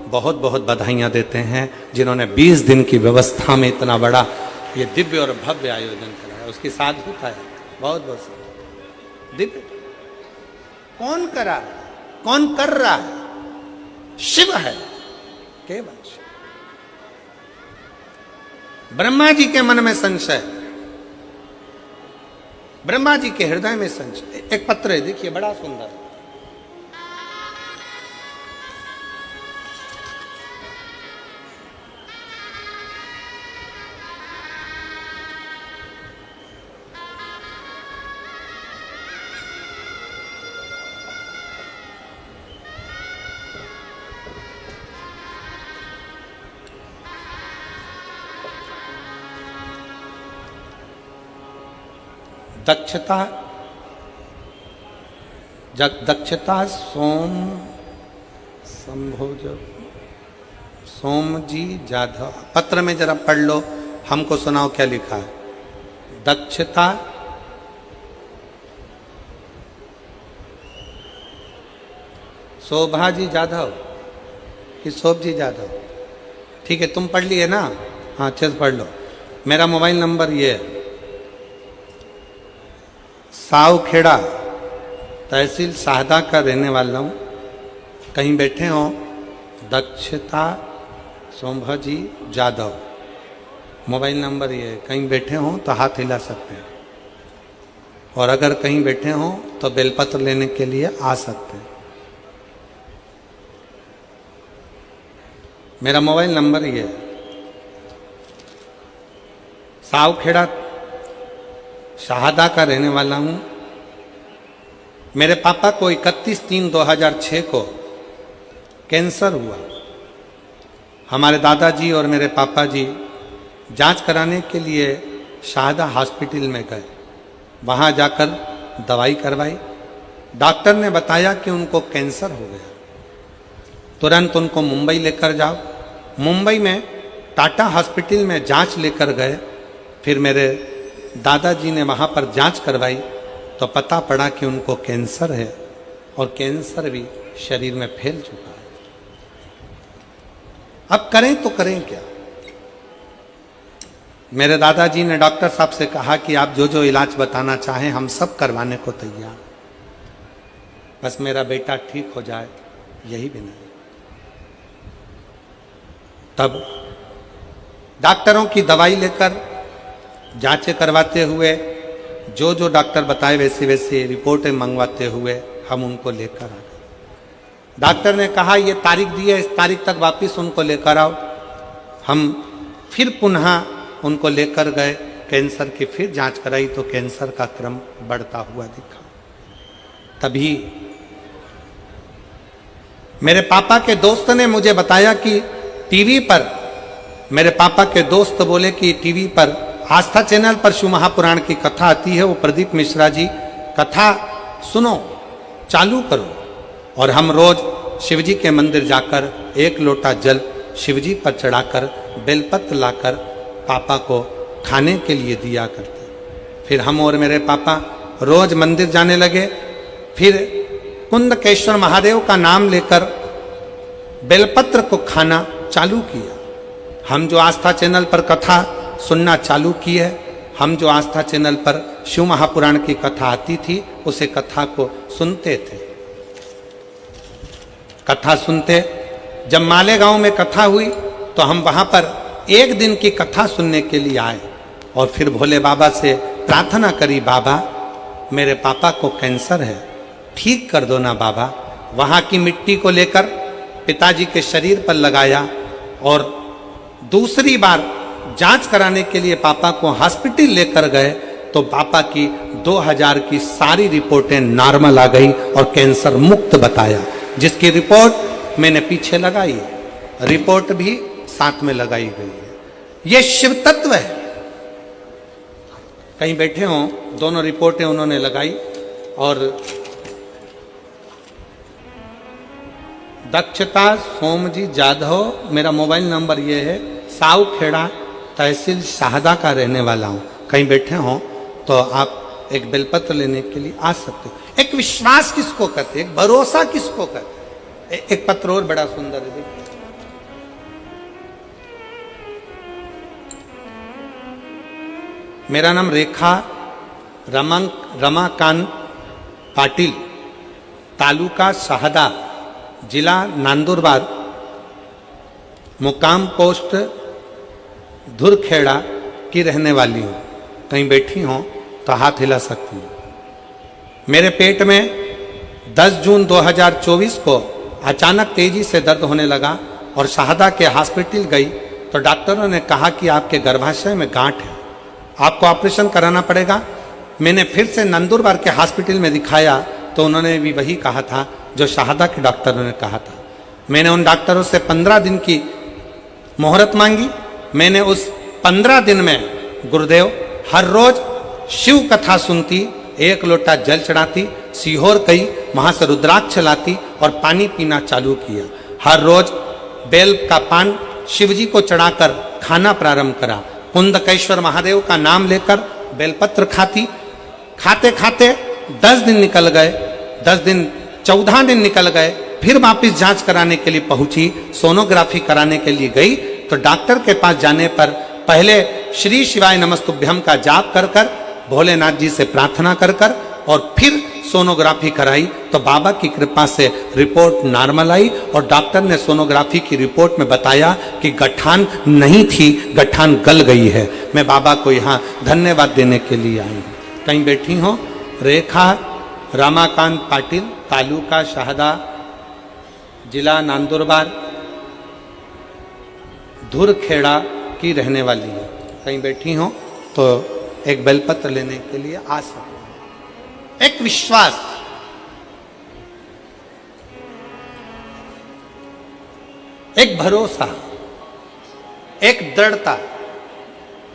बहुत बहुत बधाइयाँ देते हैं, जिन्होंने 20 दिन की व्यवस्था में इतना बड़ा ये दिव्य और भव्य आयोजन कराया। उसकी साधुता है, बहुत बहुत दिव्य। कौन करा, कौन कर रहा है? शिव है, केवल शिव। ब्रह्मा जी के मन में संशय, ब्रह्मा जी के हृदय में संशय। एक पत्र है, देखिए बड़ा सुंदर। दक्षता संभोज सोमजी जाधव। पत्र में जरा पढ़ लो, हमको सुनाओ क्या लिखा है। दक्षता शोभाजी जाधव कि शोभजी जाधव, ठीक है, तुम पढ़ लिए ना, हाँ अच्छे से पढ़ लो। मेरा मोबाइल नंबर ये है, सावखेड़ा तहसील शाहदा का रहने वाला हूँ। कहीं बैठे हो दक्षता शोभाजी जाधव, मोबाइल नंबर ये है। कहीं बैठे हो तो हाथ हिला सकते हैं, और अगर कहीं बैठे हो तो बेलपत्र लेने के लिए आ सकते हैं। मेरा मोबाइल नंबर ये है, सावखेड़ा शाहदा का रहने वाला हूँ। मेरे पापा को 31/3/2006 को कैंसर हुआ। हमारे दादाजी और मेरे पापा जी जांच कराने के लिए शाहदा हॉस्पिटल में गए। वहाँ जाकर दवाई करवाई। डॉक्टर ने बताया कि उनको कैंसर हो गया। तुरंत उनको मुंबई लेकर जाओ। मुंबई में टाटा हॉस्पिटल में जांच लेकर गए। फिर मेरे दादाजी ने वहाँ पर जांच करवाई तो पता पड़ा कि उनको कैंसर है, और कैंसर भी शरीर में फैल चुका है। अब करें तो करें क्या। मेरे दादाजी ने डॉक्टर साहब से कहा कि आप जो जो इलाज बताना चाहें हम सब करवाने को तैयार, बस मेरा बेटा ठीक हो जाए, यही भी नहीं। तब डॉक्टरों की दवाई लेकर जांचें करवाते हुए, जो जो डॉक्टर बताए वैसे वैसे रिपोर्टें मंगवाते हुए हम उनको लेकर आ गए। डॉक्टर ने कहा ये तारीख दी है, इस तारीख तक वापस उनको लेकर आओ। हम फिर पुनः उनको लेकर गए, कैंसर की फिर जांच कराई तो कैंसर का क्रम बढ़ता हुआ दिखा। तभी मेरे पापा के दोस्त ने मुझे बताया कि टीवी पर, मेरे पापा के दोस्त बोले कि टीवी पर आस्था चैनल पर शिव महापुराण की कथा आती है, वो प्रदीप मिश्रा जी कथा सुनो, चालू करो। और हम रोज शिवजी के मंदिर जाकर एक लोटा जल शिवजी पर चढ़ाकर बेलपत्र लाकर पापा को खाने के लिए दिया करते। फिर हम और मेरे पापा रोज मंदिर जाने लगे। फिर कुंदकेश्वर महादेव का नाम लेकर बेलपत्र को खाना चालू किया। हम जो आस्था चैनल पर कथा सुनना चालू की है, हम जो आस्था चैनल पर शिव महापुराण की कथा आती थी उसे कथा को सुनते थे। कथा सुनते, जब मालेगांव में कथा हुई तो हम वहां पर एक दिन की कथा सुनने के लिए आए और फिर भोले बाबा से प्रार्थना करी, बाबा मेरे पापा को कैंसर है, ठीक कर दो ना बाबा। वहां की मिट्टी को लेकर पिताजी के शरीर पर लगाया और दूसरी बार जांच कराने के लिए पापा को हॉस्पिटल लेकर गए तो पापा की 2000 की सारी रिपोर्टें नॉर्मल आ गई और कैंसर मुक्त बताया, जिसकी रिपोर्ट मैंने पीछे लगाई है, रिपोर्ट भी साथ में लगाई गई है। यह शिव तत्व है। कहीं बैठे हों, दोनों रिपोर्टें उन्होंने लगाई। और दक्षता सोमजी जाधव, मेरा मोबाइल नंबर ये है, सावखेड़ा तहसील शाहदा का रहने वाला हूं। कहीं बैठे हों तो आप एक बेलपत्र लेने के लिए आ सकते हो। एक विश्वास किसको कहते, एक भरोसा किसको कहते। एक पत्र और बड़ा सुंदर है, देखिए। मेरा नाम रेखा रमाकांत पाटिल, तालुका शाहदा, जिला नंदुरबार, मुकाम पोस्ट धुरखेड़ा की रहने वाली हूँ। कहीं बैठी हों तो हाथ हिला सकती हूँ। मेरे पेट में 10 जून 2024 को अचानक तेजी से दर्द होने लगा और शाहदा के हॉस्पिटल गई तो डॉक्टरों ने कहा कि आपके गर्भाशय में गांठ है, आपको ऑपरेशन कराना पड़ेगा। मैंने फिर से नंदुरबार के हॉस्पिटल में दिखाया तो उन्होंने भी वही कहा था जो शाहदा के डॉक्टरों ने कहा था। मैंने उन डॉक्टरों से 15 दिन की मोहरत मांगी। मैंने उस 15 दिन में गुरुदेव हर रोज शिव कथा सुनती, एक लोटा जल चढ़ाती, सीहोर गई, वहां से रुद्राक्ष लाती और पानी पीना चालू किया। हर रोज बेल का पान शिवजी को चढ़ाकर खाना प्रारंभ करा। कुंदकेश्वर महादेव का नाम लेकर बेलपत्र खाती। खाते खाते 10 दिन निकल गए, 10 दिन 14 दिन निकल गए। फिर वापिस जांच कराने के लिए पहुंची, सोनोग्राफी कराने के लिए गई तो डॉक्टर के पास जाने पर पहले श्री शिवाय नमस्तुभ्यम का जाप कर कर, भोलेनाथ जी से प्रार्थना कर कर और फिर सोनोग्राफी कराई तो बाबा की कृपा से रिपोर्ट नॉर्मल आई और डॉक्टर ने सोनोग्राफी की रिपोर्ट में बताया कि गठान नहीं थी, गठान गल गई है। मैं बाबा को यहाँ धन्यवाद देने के लिए आई हूँ। कहीं बैठी हो रेखा रामाकांत पाटिल, तालुका शाहदा, जिला नंदुरबार, धुरखेड़ा की रहने वाली है। कहीं बैठी हो तो एक बेलपत्र लेने के लिए आ सकते। एक विश्वास, एक भरोसा, एक दृढ़ता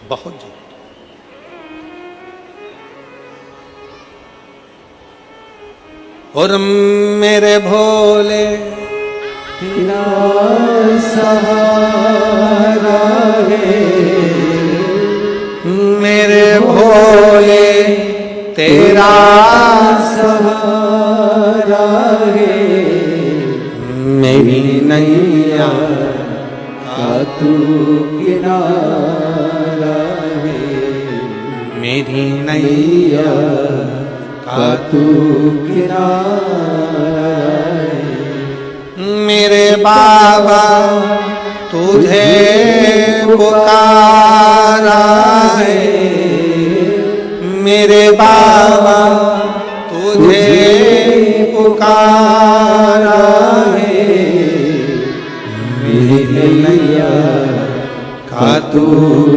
बहुत जरूरी। और मेरे भोले तेरा सहारा है, मेरे भोले तेरा सहारा है, मेरी नैया का तू किनारा है, मेरी नैया का तू किनारा है। मेरे बाबा तुझे पुकारा है, मेरे बाबा तुझे पुकारा है, मेरी नैया का तू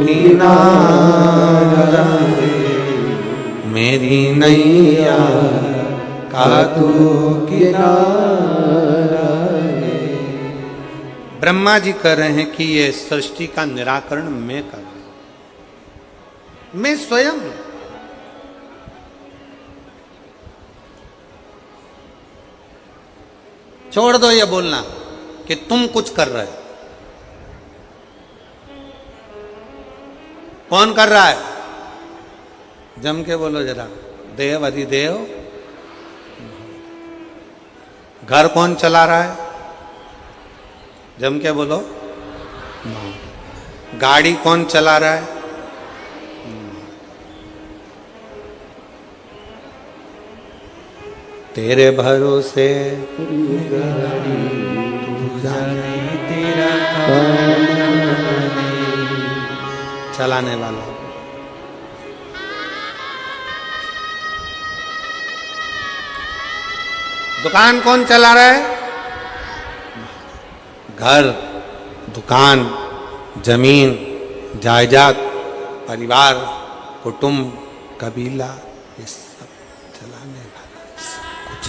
किनारा है, मेरी नैया का तू किनारा है। ब्रह्मा जी कह रहे हैं कि ये सृष्टि का निराकरण मैं कर रहा हूं, मैं स्वयं। छोड़ दो ये बोलना कि तुम कुछ कर रहे हो। कौन कर रहा है? जम के बोलो जरा। देव अधिदेव। घर कौन चला रहा है? जम के बोलो। गाड़ी कौन चला रहा है? तेरे भरोसे तू जाने तेरा कौन जाने। चलाने वाला। दुकान कौन चला रहा है? घर, दुकान, जमीन, जायदाद, परिवार, कुटुंब, कबीला, ये सब चलाने वाला, सब कुछ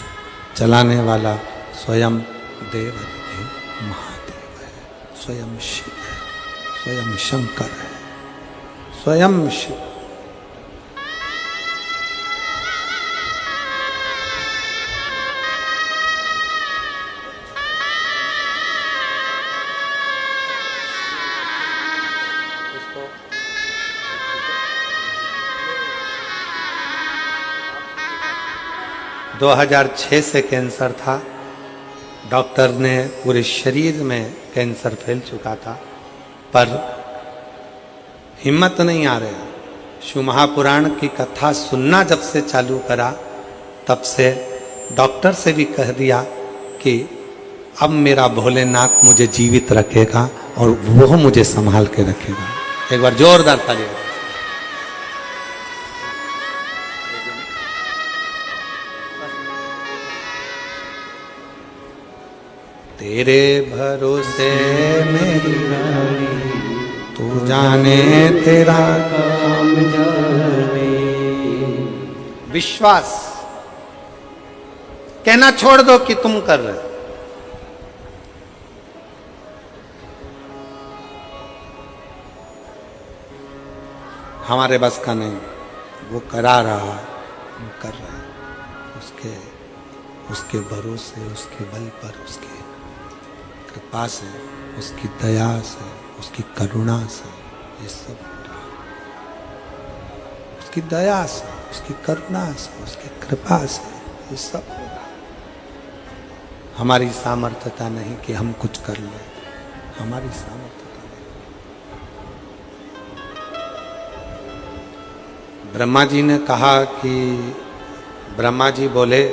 चलाने वाला स्वयं देव अधिदेव महादेव है, स्वयं शिव है, स्वयं शंकर है, स्वयं शिव। इसको 2006 से कैंसर था। डॉक्टर ने पूरे शरीर में कैंसर फैल चुका था, पर हिम्मत नहीं आ रहा। शिव महापुराण की कथा सुनना जब से चालू करा, तब से डॉक्टर से भी कह दिया कि अब मेरा भोलेनाथ मुझे जीवित रखेगा और वो मुझे संभाल के रखेगा। एक बार जोरदार ताली। तेरे भरोसे मेरी रानी, तू जाने तेरा काम जाने। विश्वास। कहना छोड़ दो कि तुम कर रहे हो। हमारे बस का नहीं। वो करा रहा है, वो कर रहा है, उसके भरोसे, उसके बल पर, उसके कृपा से, उसकी दया से, उसकी करुणा से ये सब हो रहा है। उसकी दया से, उसकी करुणा से, उसकी कृपा से ये सब हो रहा है। हमारी सामर्थ्यता नहीं कि हम कुछ कर लें, हमारी सामर्थ्यता नहीं। ब्रह्मा जी ने कहा कि ब्रह्मा जी बोले,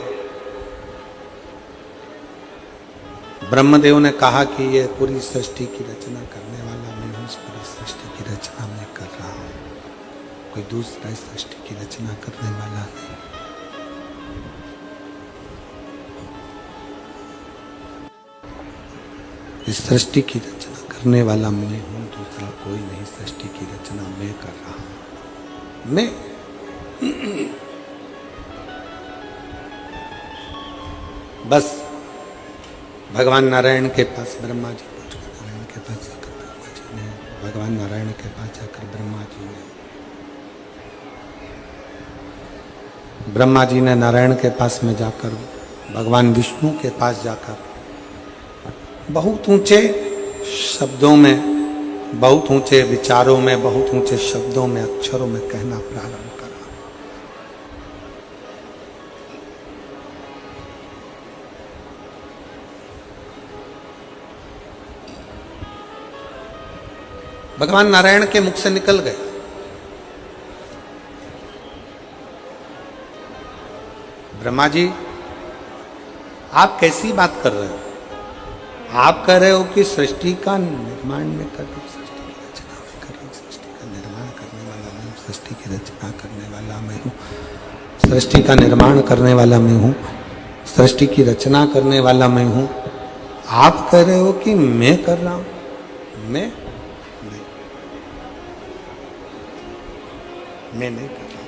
ब्रह्मदेव ने कहा कि ये पूरी सृष्टि की रचना करने वाला मैं हूँ, इस पूरी सृष्टि की रचना मैं कर रहा हूँ, कोई दूसरा इस सृष्टि की रचना करने वाला नहीं। इस सृष्टि की रचना करने वाला मैं हूँ, दूसरा कोई नहीं। सृष्टि की रचना मैं कर रहा हूँ, मैं। बस भगवान नारायण के पास ब्रह्मा जी पहुंच गए। नारायण के पास जाकर ब्रह्मा जी ने, भगवान नारायण के पास जाकर ब्रह्मा जी ने नारायण के पास में जाकर, भगवान विष्णु के पास जाकर बहुत ऊंचे शब्दों में, बहुत ऊंचे विचारों में, बहुत ऊंचे शब्दों में, अक्षरों में कहना प्रारंभ करा। भगवान नारायण के मुख से निकल गया, ब्रह्मा जी आप कैसी बात कर रहे हो? आप कह रहे हो कि सृष्टि का निर्माण में कर रहे हो, सृष्टि की रचना में कर रहे हो, सृष्टि का निर्माण करने वाला मैं हूँ, सृष्टि की रचना करने वाला मैं हूँ, सृष्टि का निर्माण करने वाला मैं हूँ, सृष्टि की रचना करने वाला मैं हूँ। आप कह रहे हो कि मैं कर रहा हूँ? मैं नहीं कर रहा।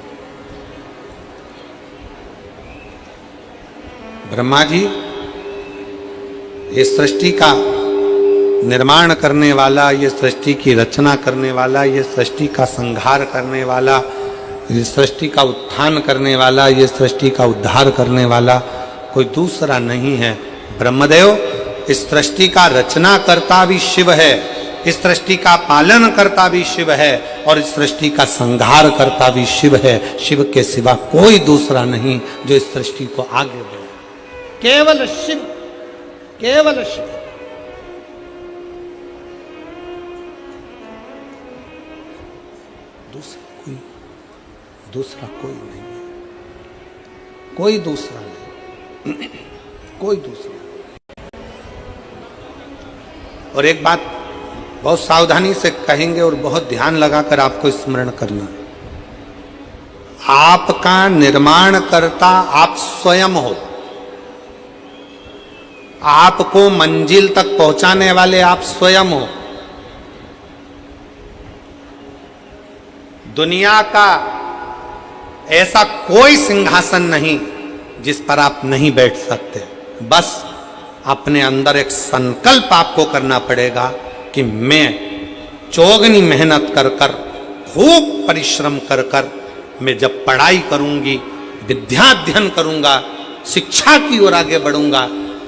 ब्रह्मा जी ये सृष्टि का निर्माण करने वाला, ये सृष्टि की रचना करने वाला, ये सृष्टि का संहार करने वाला, ये सृष्टि का उत्थान करने वाला, ये सृष्टि का उद्धार करने वाला कोई दूसरा नहीं है। ब्रह्मदेव इस सृष्टि का रचना करता भी शिव है, इस सृष्टि का पालन करता भी शिव है, और इस सृष्टि का संहार करता भी शिव है। शिव के सिवा कोई दूसरा नहीं जो इस सृष्टि को आगे बढ़े। केवल शिव, केवल शिव। दूसरा कोई नहीं है, कोई दूसरा नहीं, कोई दूसरा नहीं। और एक बात बहुत सावधानी से कहेंगे और बहुत ध्यान लगाकर आपको स्मरण करना, आपका निर्माण करता आप स्वयं हो, आपको मंजिल तक पहुंचाने वाले आप स्वयं हो। दुनिया का ऐसा कोई सिंहासन नहीं जिस पर आप नहीं बैठ सकते। बस अपने अंदर एक संकल्प आपको करना पड़ेगा कि मैं चौगनी मेहनत कर कर, खूब परिश्रम कर कर, मैं जब पढ़ाई करूंगी, विद्याध्ययन करूंगा, शिक्षा की ओर आगे बढ़ूंगा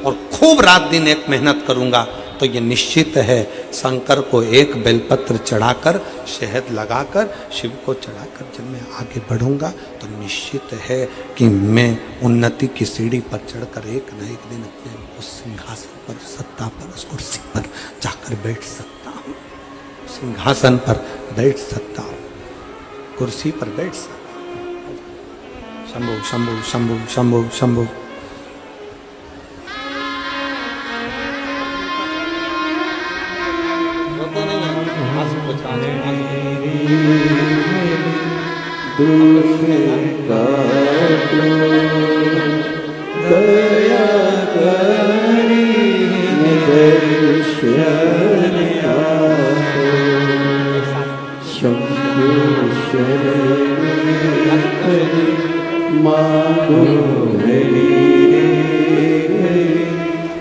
और खूब रात दिन एक मेहनत करूंगा, तो ये निश्चित है शंकर को एक बेलपत्र चढ़ाकर, शहद लगाकर, शिव को चढ़ाकर जब मैं आगे बढ़ूंगा तो निश्चित है कि मैं उन्नति की सीढ़ी पर चढ़कर एक न एक दिन अपने उस सिंहासन पर, सत्ता पर, उस कुर्सी पर जाकर बैठ सकता हूँ, सिंहासन पर बैठ सकता हूँ, कुर्सी पर बैठ सकता हूँ। शंभु शंभु शंभु शंभु शंभु। दुख काटो दया करी दर्शन